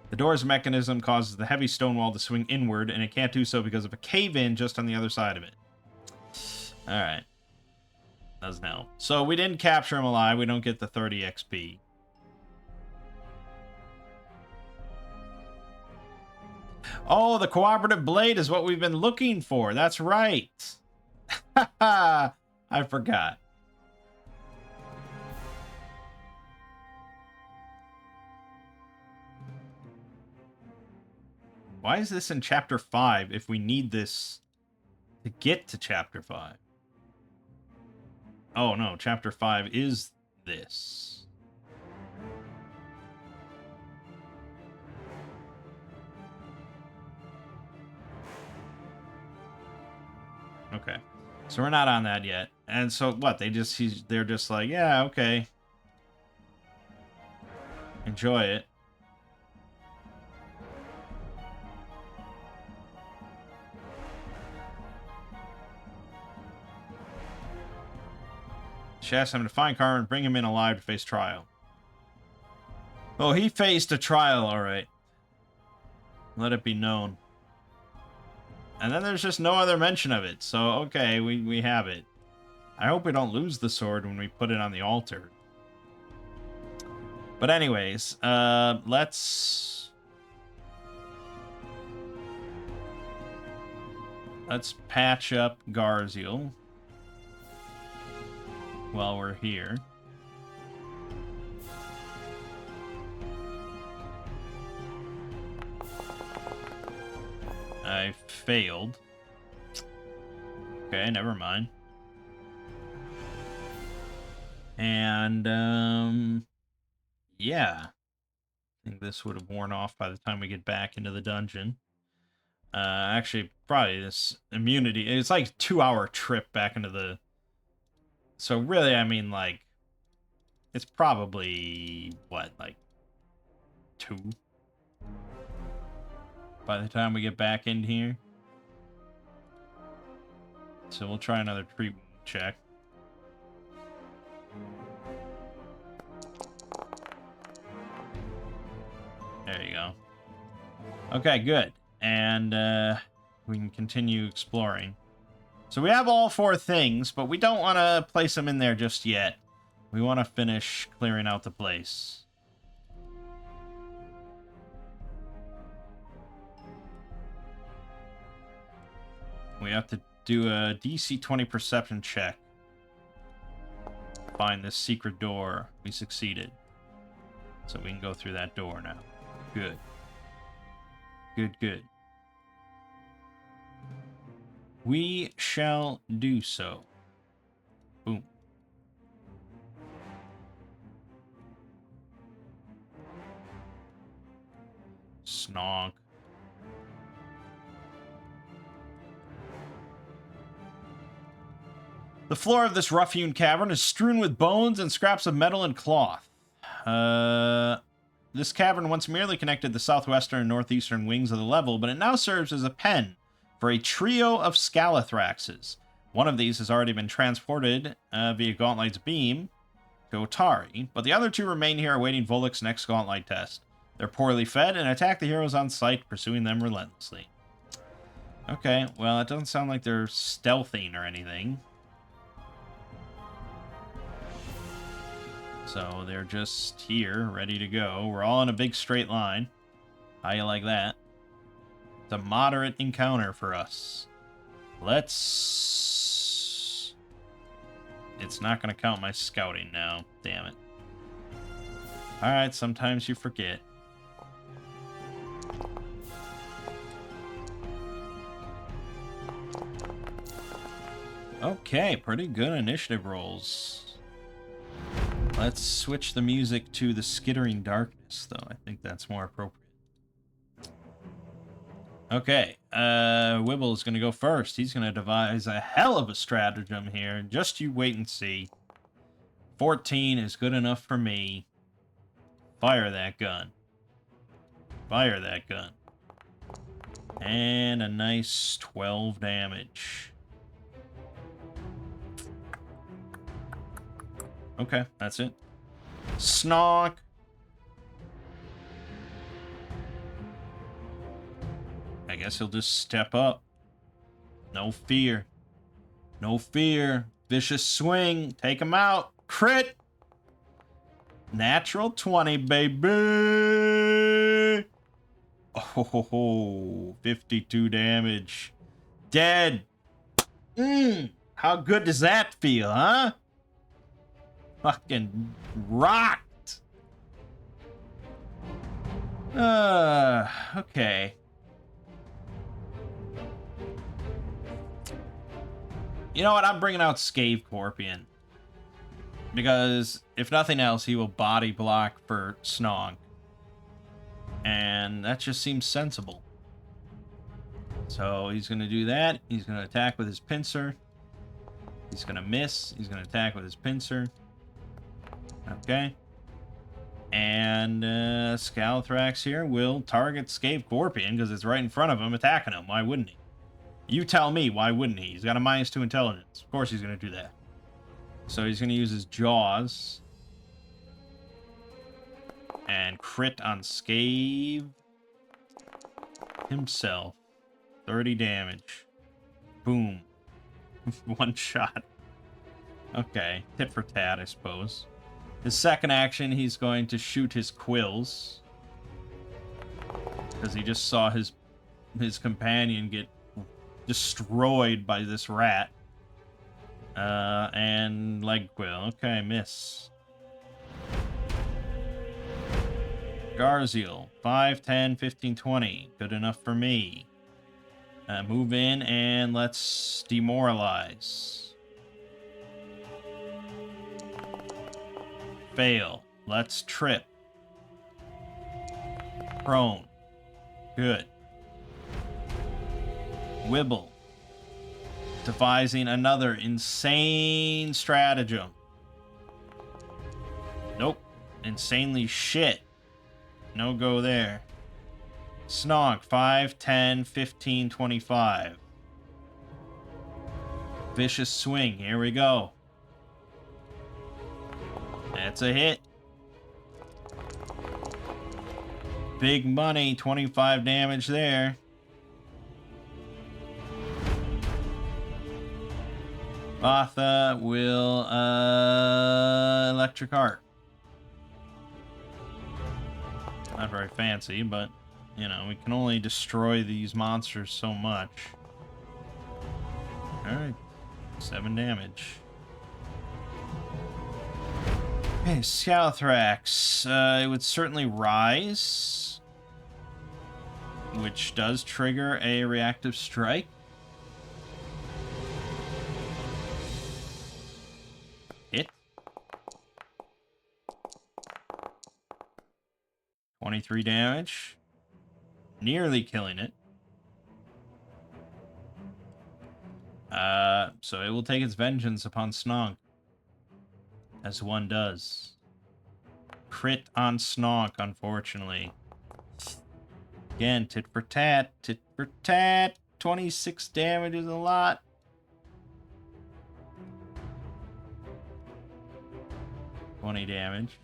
The door's mechanism causes the heavy stone wall to swing inward, and it can't do so because of a cave-in just on the other side of it. Alright. Doesn't help. So we didn't capture him alive. We don't get the 30 XP. Oh, the cooperative blade is what we've been looking for. That's right. I forgot. Why is this in Chapter 5 if we need this to get to Chapter 5? Oh, no. Chapter 5 is this. Okay. So we're not on that yet. And so what? They're just like, yeah, okay. Enjoy it. She asked him to find Carver and bring him in alive to face trial. Oh, he faced a trial, alright. Let it be known. And then there's just no other mention of it. So, okay, we have it. I hope we don't lose the sword when we put it on the altar. But anyways, let's patch up Garziel while we're here. I failed. Okay, never mind. And, yeah. I think this would have worn off by the time we get back into the dungeon. Actually, probably this immunity. It's like a 2-hour trip back into the... So really, I mean, like... It's probably, what, like... 2? By the time we get back in here. So we'll try another treatment check. There you go. Okay, good. And we can continue exploring. So we have all 4 things, but we don't want to place them in there just yet. We want to finish clearing out the place. We have to do a DC 20 perception check. Find this secret door. We succeeded. So we can go through that door now. Good. Good, good. We shall do so. Boom. Snog. The floor of this rough-hewn cavern is strewn with bones and scraps of metal and cloth. This cavern once merely connected the southwestern and northeastern wings of the level, but it now serves as a pen for a trio of Scalathraxes. One of these has already been transported via Gauntlight's beam to Otari, but the other 2 remain here awaiting Volek's next Gauntlight test. They're poorly fed and attack the heroes on sight, pursuing them relentlessly. Okay, well, it doesn't sound like they're stealthing or anything. So they're just here, ready to go. We're all in a big straight line. How you like that? It's a moderate encounter for us. Let's... It's not going to count my scouting now. Damn it. Alright, sometimes you forget. Okay, pretty good initiative rolls. Let's switch the music to the skittering darkness, though. I think that's more appropriate. Okay, Wibble is going to go first. He's going to devise a hell of a stratagem here. Just you wait and see. 14 is good enough for me. Fire that gun. Fire that gun. And a nice 12 damage. Okay, that's it. Snog. I guess he'll just step up. No fear. No fear. Vicious swing. Take him out. Crit. Natural 20, baby. Oh, 52 damage. Dead. How good does that feel, huh? Fucking rocked. Okay. You know what? I'm bringing out Scave Corpion. Because, if nothing else, he will body block for Snog. And that just seems sensible. So, he's going to do that. He's going to attack with his pincer. He's going to miss. He's going to attack with his pincer. Okay. And Scalathrax here will target Scave Scorpion because it's right in front of him, attacking him. Why wouldn't he? You tell me, why wouldn't he? He's got a -2 intelligence. Of course he's going to do that. So he's going to use his Jaws. And crit on Scave himself. 30 damage. Boom. One shot. Okay, tit for tat, I suppose. His second action, he's going to shoot his quills. Because he just saw his companion get destroyed by this rat. And leg quill. Okay, miss. Garziel. 5, 10, 15, 20. Good enough for me. Move in and let's demoralize. Fail. Let's trip. Prone. Good. Wibble. Devising another insane stratagem. Nope. Insanely shit. No go there. Snog. 5, 10, 15, 25. Vicious swing. Here we go. That's a hit. Big money. 25 damage there. Vatha will Electric Art. Not very fancy, but you know, we can only destroy these monsters so much. Alright. 7 damage. Okay, Scalathrax. It would certainly rise. Which does trigger a reactive strike. Hit. 23 damage. Nearly killing it. So it will take its vengeance upon Snog. As one does. Crit on Snog, unfortunately. Again, tit for tat, tit for tat. 26 damage is a lot. $20 damage.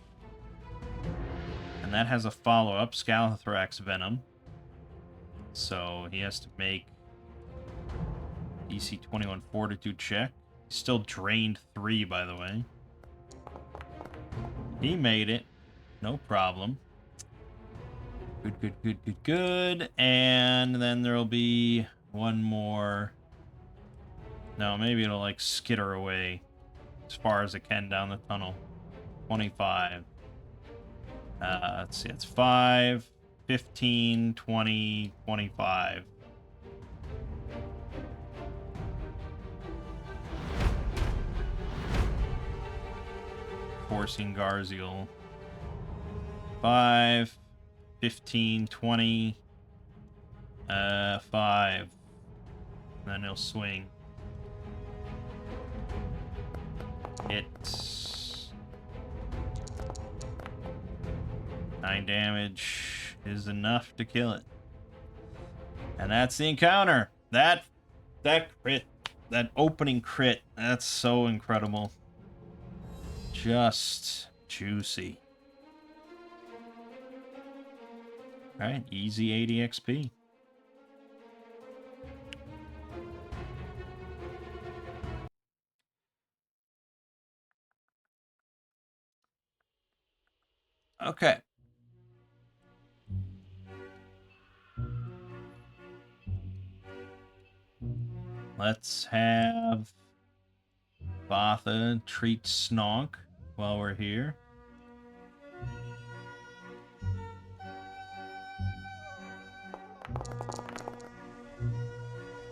And that has a follow-up, Scalathrax Venom. So he has to make DC 21 Fortitude check. He's still drained 3, by the way. He made it. No problem. Good, good, good, good, good. And then there'll be one more. No, maybe it'll like skitter away as far as it can down the tunnel. 25. Let's see, it's 5, 15, 20, 25. Forcing Garziel. 5, 15, 20, 5. And then he'll swing. Hit. 9 damage is enough to kill it. And that's the encounter. That crit, that opening crit, that's so incredible. Just juicy. Alright, easy 80 XP. Okay. Let's have Vatha treat Snog while we're here.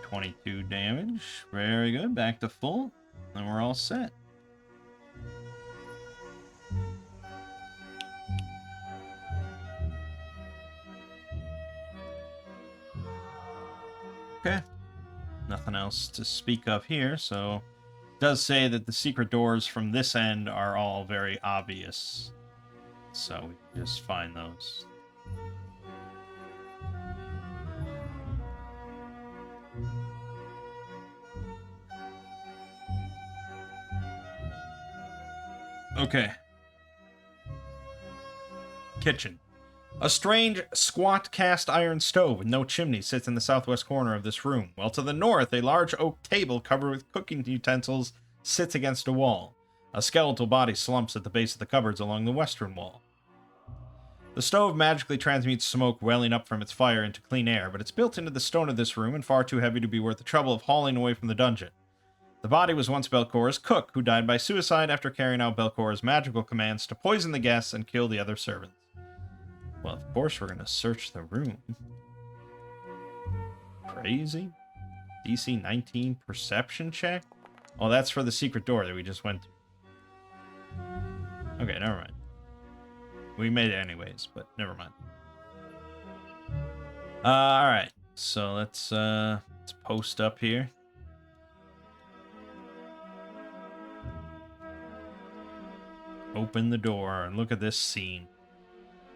$22 damage. Very good. Back to full. And we're all set. Okay. Nothing else to speak of here, so does say that the secret doors from this end are all very obvious. So we can just find those. Okay. Kitchen. A strange, squat cast iron stove with no chimney sits in the southwest corner of this room, while to the north, a large oak table covered with cooking utensils sits against a wall. A skeletal body slumps at the base of the cupboards along the western wall. The stove magically transmutes smoke welling up from its fire into clean air, but it's built into the stone of this room and far too heavy to be worth the trouble of hauling away from the dungeon. The body was once Belcor's cook, who died by suicide after carrying out Belcor's magical commands to poison the guests and kill the other servants. Well, of course we're going to search the room. Crazy. DC 19 perception check? Oh, that's for the secret door that we just went to. Okay, never mind. We made it anyways, but never mind. Alright. So let's post up here. Open the door and look at this scene.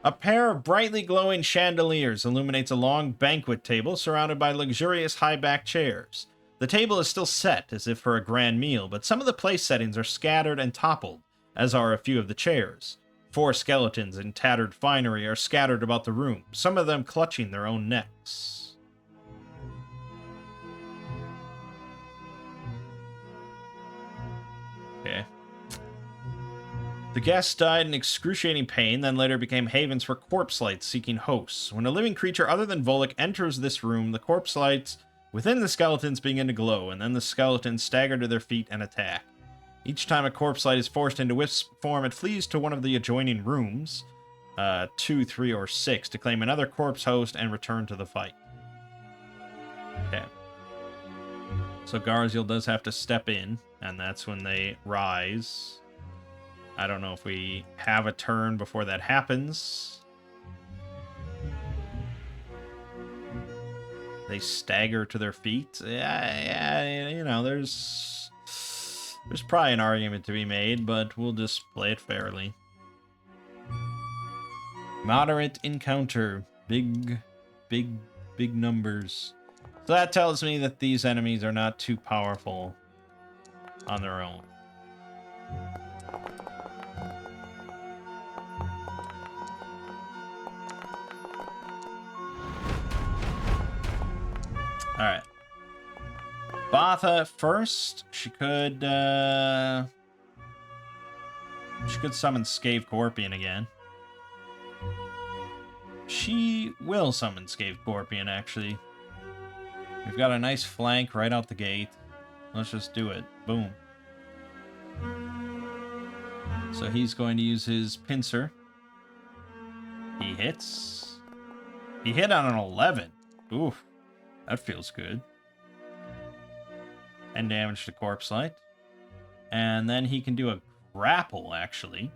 A pair of brightly glowing chandeliers illuminates a long banquet table surrounded by luxurious high-backed chairs. The table is still set, as if for a grand meal, but some of the place settings are scattered and toppled, as are a few of the chairs. 4 skeletons in tattered finery are scattered about the room, some of them clutching their own necks. Okay. The guests died in excruciating pain, then later became havens for corpse lights seeking hosts. When a living creature other than Volek enters this room, the corpse lights within the skeletons begin to glow, and then the skeletons stagger to their feet and attack. Each time a corpse light is forced into wisp form, it flees to one of the adjoining rooms, 2, 3, or 6, to claim another corpse host and return to the fight. Okay. So Garziel does have to step in, and that's when they rise. I don't know if we have a turn before that happens. They stagger to their feet. Yeah, you know, there's probably an argument to be made, but we'll just play it fairly. Moderate encounter. Big numbers. So that tells me that these enemies are not too powerful on their own. Alright. Botha first. She could summon Scave Corpion again. She will summon Scave Corpion, actually. We've got a nice flank right out the gate. Let's just do it. Boom. So he's going to use his pincer. He hits. He hit on an 11. Oof. That feels good. And damage to Corpse Light. And then he can do a grapple, actually.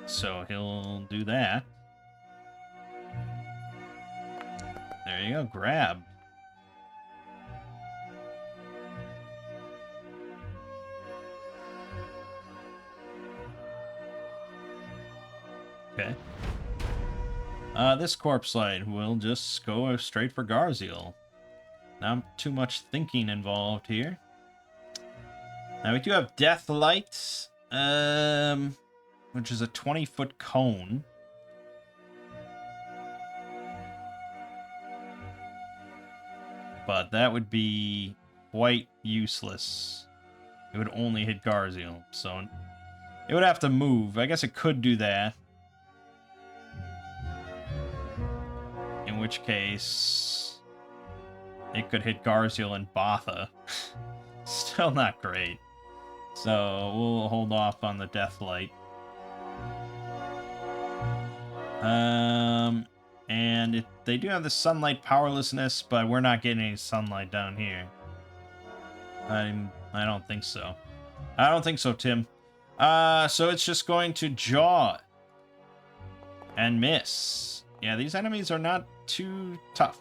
So he'll do that. There you go, grab. Okay. This Corpse Light will just go straight for Garziel. Not too much thinking involved here. Now we do have Death Light, which is a 20-foot cone. But that would be quite useless. It would only hit Garziel, so it would have to move. I guess it could do that. In which case, it could hit Garziel and Botha. Still not great. So we'll hold off on the Death Light. And they do have the Sunlight Powerlessness, but we're not getting any sunlight down here. I don't think so. I don't think so, Tim. So it's just going to jaw and miss. Yeah, these enemies are not too tough.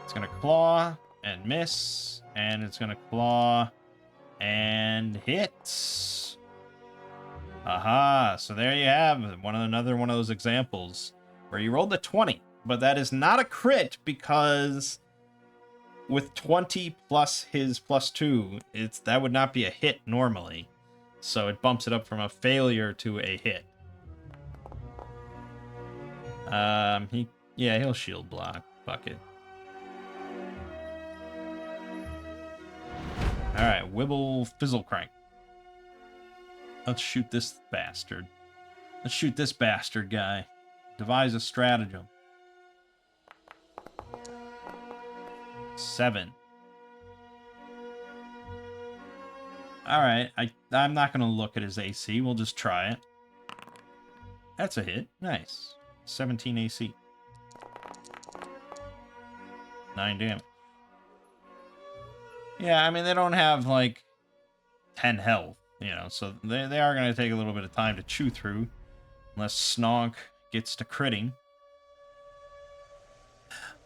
It's gonna claw and miss. And it's going to claw and hit. Aha. So there you have another one of those examples where you rolled a 20. But that is not a crit because with 20 plus his +2, that would not be a hit normally. So it bumps it up from a failure to a hit. He'll shield block. Fuck it. Alright, Wibble Fizzle Crank. Let's shoot this bastard. Let's shoot this bastard guy. Devise a stratagem. 7. Alright, I'm not going to look at his AC. We'll just try it. That's a hit. Nice. 17 AC. 9 damage. Yeah, I mean, they don't have, like, 10 health, you know, so they are going to take a little bit of time to chew through. Unless Snog gets to critting.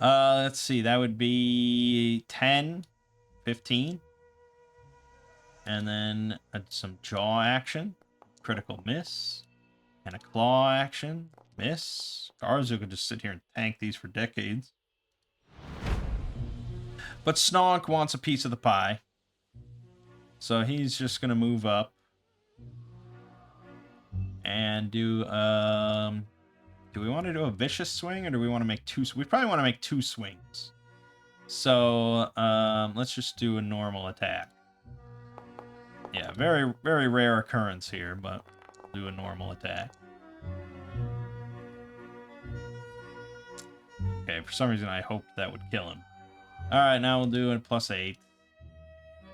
Let's see, that would be 10, 15. And then some jaw action. Critical miss. And a claw action. Miss. Garzu could just sit here and tank these for decades. But Snog wants a piece of the pie. So he's just going to move up. And do we want to do a vicious swing or do we want to make 2? We probably want to make 2 swings. So let's just do a normal attack. Yeah, very, very rare occurrence here, but do a normal attack. Okay, for some reason I hoped that would kill him. Alright, now we'll do a +8,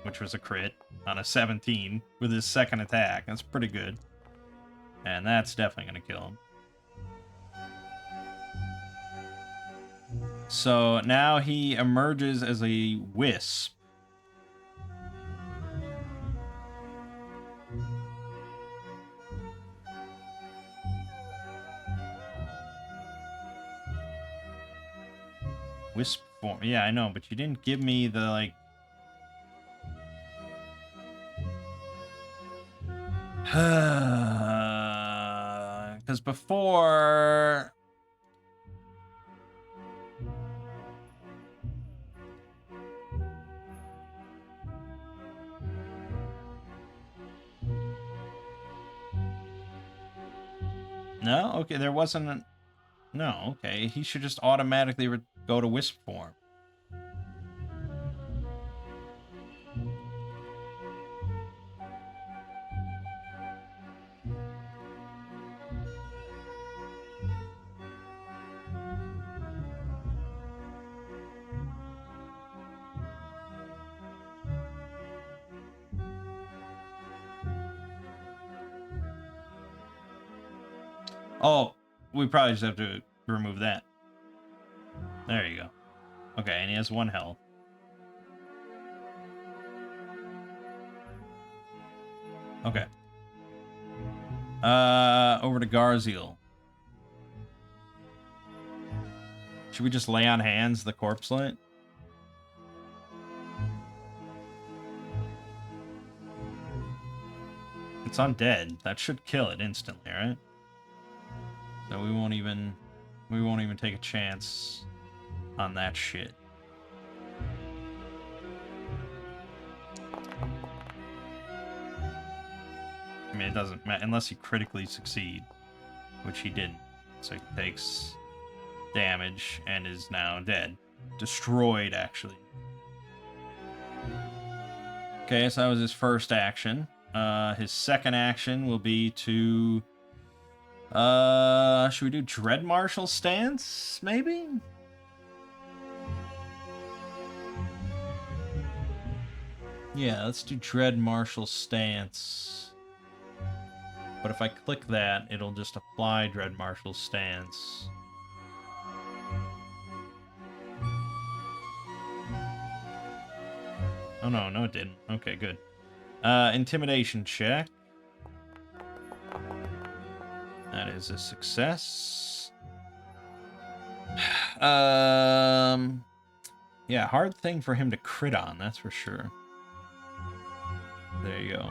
which was a crit on a 17 with his second attack. That's pretty good. And that's definitely going to kill him. So now he emerges as a wisp. Wisp form. Yeah, I know, but you didn't give me the, like... Because before... No? Okay, there wasn't a... No, okay. He should just automatically go to wisp form. Oh, we probably just have to remove that. There you go. Okay, and he has 1 health. Okay. Over to Garziel. Should we just lay on hands the corpse light? It's undead. That should kill it instantly, right? So we won't even take a chance on that shit. I mean, it doesn't matter unless he critically succeeds, which he didn't. So he takes damage and is now dead. Destroyed, actually. Okay, so that was his first action. His second action will be to... should we do Dread Marshal Stance, maybe? Yeah, let's do Dread Marshal Stance. But if I click that, it'll just apply Dread Marshal Stance. Oh no, it didn't. Okay, good. Intimidation check. That is a success. Yeah, hard thing for him to crit on, that's for sure. There you go.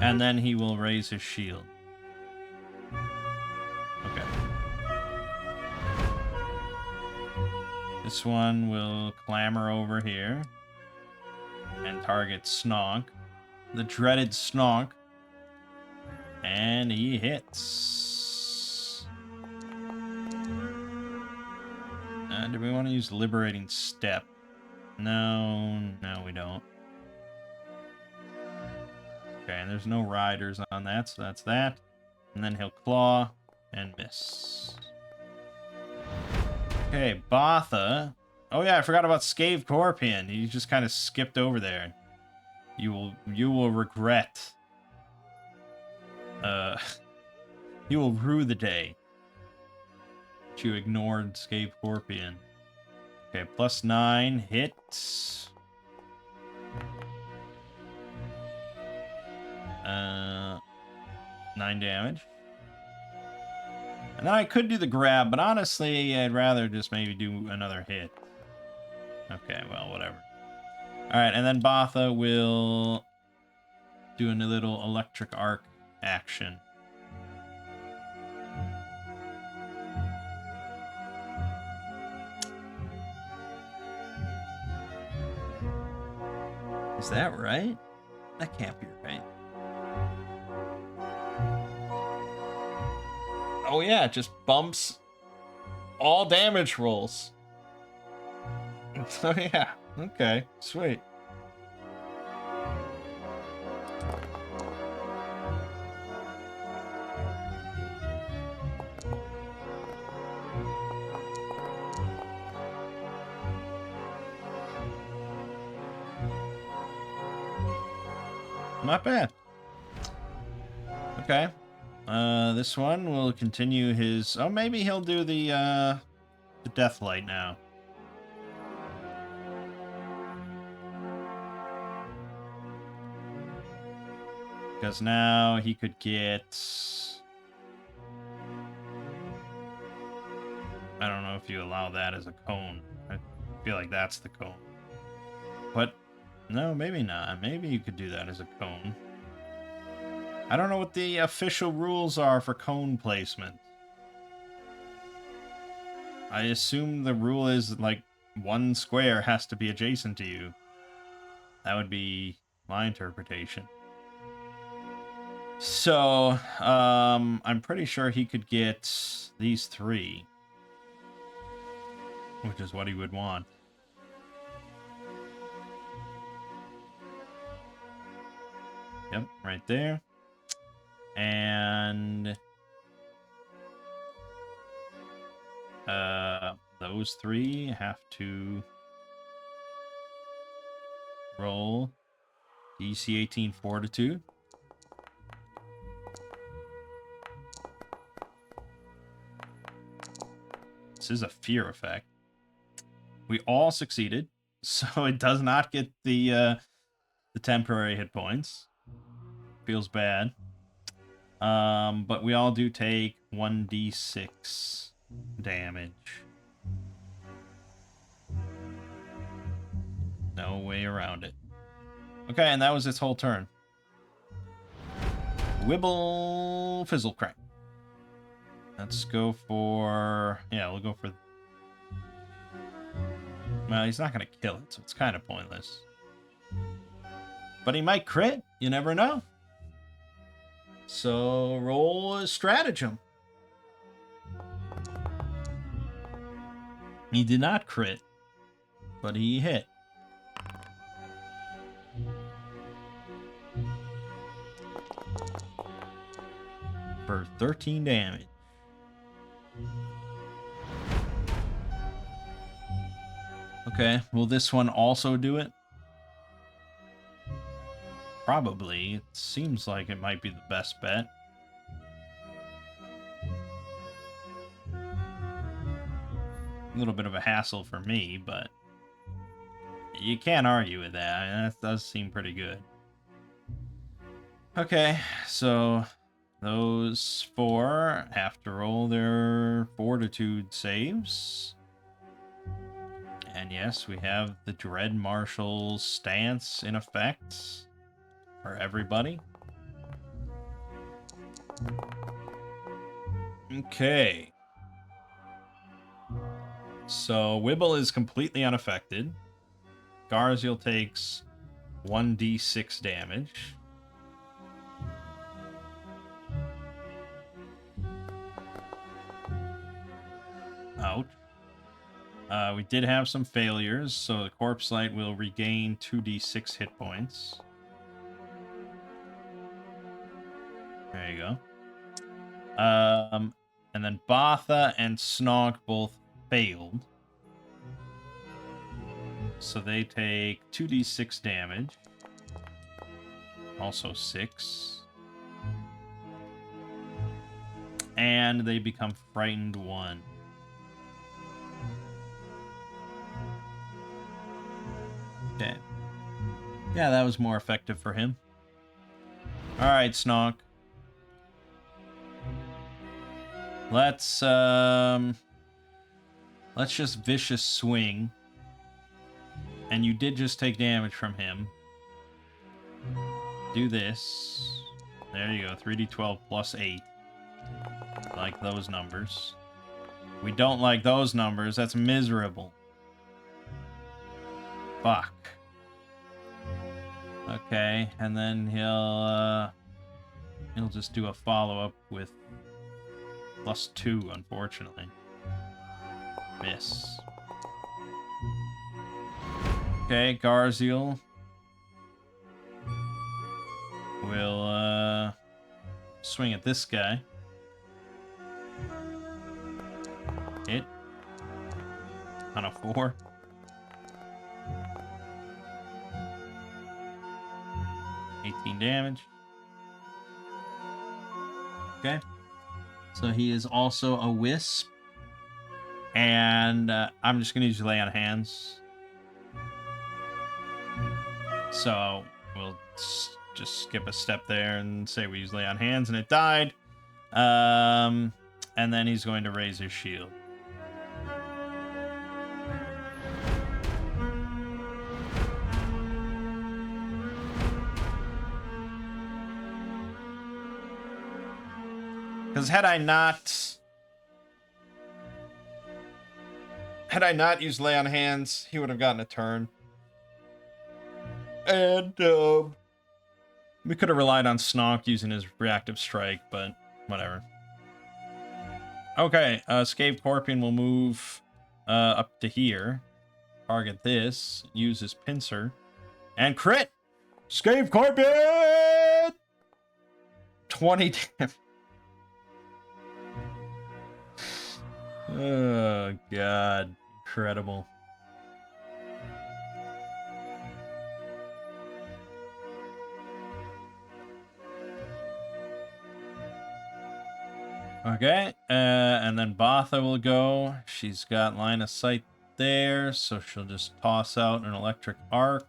And then he will raise his shield. Okay. This one will clamber over here and target Snonk. The dreaded Snonk. And he hits. Do we want to use Liberating Step? No, we don't. Okay, and there's no riders on that, so that's that. And then he'll claw and miss. Okay, Botha. Oh yeah, I forgot about Scave Corpion. He just kind of skipped over there. You will regret. You will rue the day that you ignored Scave Corpion. Okay, +9 hits. 9 damage. And then I could do the grab, but honestly, I'd rather just maybe do another hit. Okay, well, whatever. Alright, and then Botha will do a little electric arc action. Is that right? That can't be right. Oh yeah, it just bumps all damage rolls. Oh yeah, okay, sweet. Not bad. Okay. This one will continue his... Oh, maybe he'll do the Deathlight now. Because now he could get... I don't know if you allow that as a cone. I feel like that's the cone. But, no, maybe not. Maybe you could do that as a cone. I don't know what the official rules are for cone placement. I assume the rule is, like, one square has to be adjacent to you. That would be my interpretation. So, I'm pretty sure he could get these 3. Which is what he would want. Yep, right there. And... those 3 have to roll DC 18 Fortitude. This is a fear effect. We all succeeded, so it does not get the temporary hit points. Feels bad. But we all do take 1d6 damage. No way around it. Okay, and that was its whole turn. Wibble Fizzle Crank. Let's go for... Yeah, we'll go for... Well, he's not going to kill it, so it's kind of pointless. But he might crit. You never know. So, roll a stratagem. He did not crit, but he hit. For 13 damage. Okay, will this one also do it? Probably. It seems like it might be the best bet. A little bit of a hassle for me, but you can't argue with that. I mean, that does seem pretty good. Okay, so those 4 have to roll their fortitude saves. And yes, we have the Dread Marshal's stance in effect for everybody. Okay. So Wibble is completely unaffected. Garziel takes 1d6 damage. Ouch. We did have some failures, so the Corpse Light will regain 2d6 hit points. There you go. And then Botha and Snog both failed. So they take 2d6 damage. Also 6. And they become frightened 1. Okay. Yeah, that was more effective for him. Alright, Snog. Let's just Vicious Swing. And you did just take damage from him. Do this. There you go, 3d12 plus 8. Like those numbers. We don't like those numbers, that's miserable. Fuck. Okay, and then he'll just do a follow-up with +2, unfortunately. Miss. Okay, Garziel will swing at this guy. Hit. On a 4. Damage. Okay. So he is also a wisp. And I'm just going to use Lay on Hands. So we'll just skip a step there and say we use Lay on Hands and it died. And then he's going to raise his shield. Because had I not used Lay on Hands, he would have gotten a turn. And we could have relied on Snog using his reactive strike, but whatever. Okay, Scave Corpion will move up to here. Target this, use his pincer, and crit! Scave Corpion! 20 damage. Oh, God. Incredible. Okay, and then Botha will go. She's got line of sight there, so she'll just toss out an electric arc,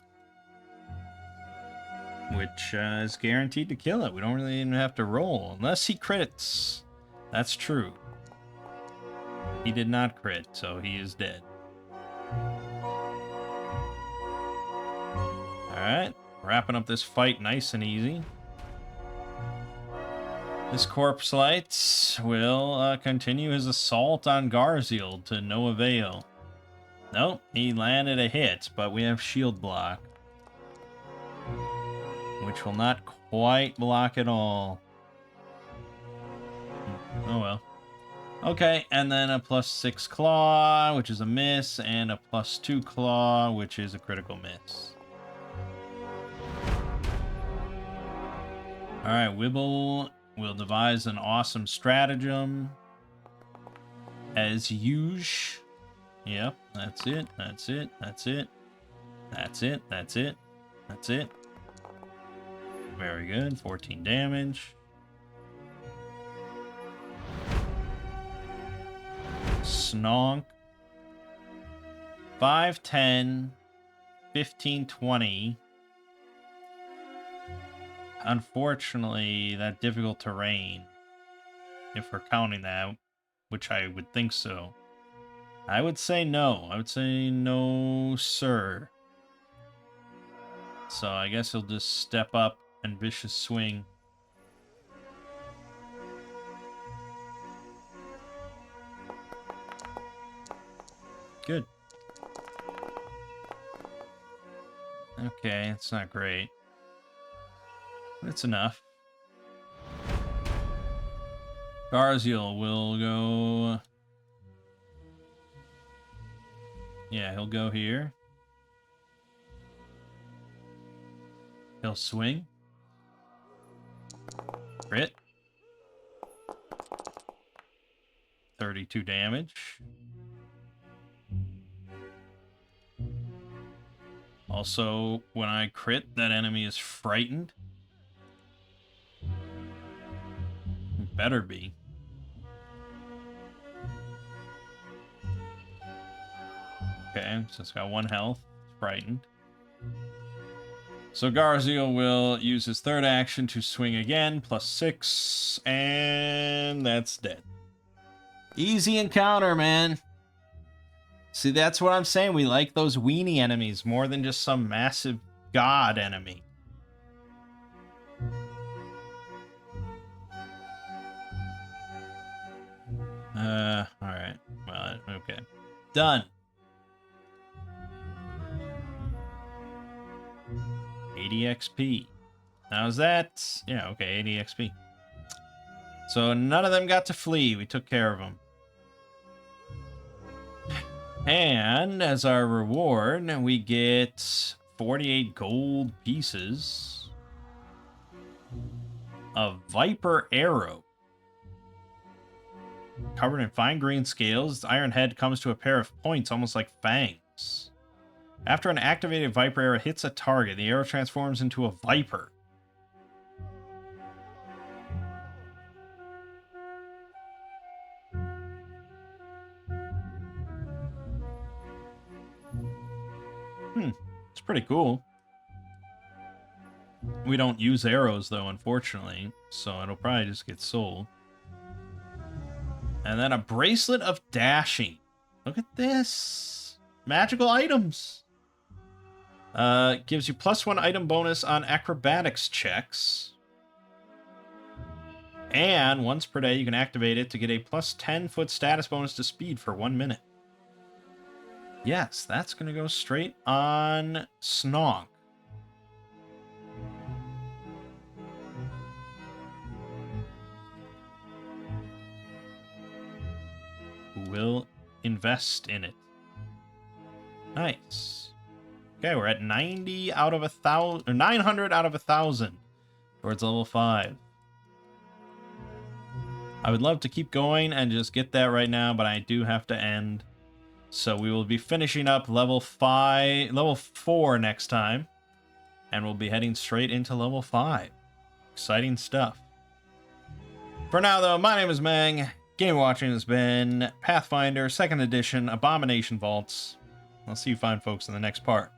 which is guaranteed to kill it. We don't really even have to roll, unless he crits. That's true. He did not crit, so he is dead. Alright, wrapping up this fight nice and easy. This Corpse Light will continue his assault on Garziel to no avail. Nope, he landed a hit, but we have shield block, which will not quite block at all. Oh well. Okay, and then a +6 claw, which is a miss, and a +2 claw, which is a critical miss. Alright, Wibble will devise an awesome stratagem. As usual. Yep, that's it, that's it, that's it. That's it, that's it, that's it. Very good, 14 damage. Snonk. 5, 10, 15, 20. Unfortunately, that difficult terrain, if we're counting that, which I would think so, I would say no. I would say no, sir. So I guess he'll just step up and vicious swing. Good. Okay, it's not great. It's enough. Garziel will go... Yeah, he'll go here. He'll swing. Crit. 32 damage. Also, when I crit, that enemy is frightened. Better be. Okay, so it's got 1 health. It's frightened. So Garziel will use his third action to swing again, +6, and that's dead. Easy encounter, man. See, that's what I'm saying. We like those weenie enemies more than just some massive god enemy. Alright. Well, okay. Done. 80 XP. How's that? Yeah, okay, 80 XP. So none of them got to flee. We took care of them. And as our reward, we get 48 gold pieces. A Viper Arrow. Covered in fine green scales, the iron head comes to a pair of points almost like fangs. After an activated Viper Arrow hits a target, the arrow transforms into a Viper. It's pretty cool. We don't use arrows, though, unfortunately, so it'll probably just get sold. And then a Bracelet of Dashing. Look at this. Magical items. Gives you +1 item bonus on acrobatics checks. And once per day, you can activate it to get a +10 foot status bonus to speed for 1 minute. Yes, that's going to go straight on Snog. Who will invest in it. Nice. Okay, we're at 90 out of 1,000, or 900 out of 1,000 towards level 5. I would love to keep going and just get that right now, but I do have to end. So we will be finishing up level 4 next time. And we'll be heading straight into level 5. Exciting stuff. For now, though, my name is Mang. Game watching has been Pathfinder 2nd Edition Abomination Vaults. I'll see you fine folks in the next part.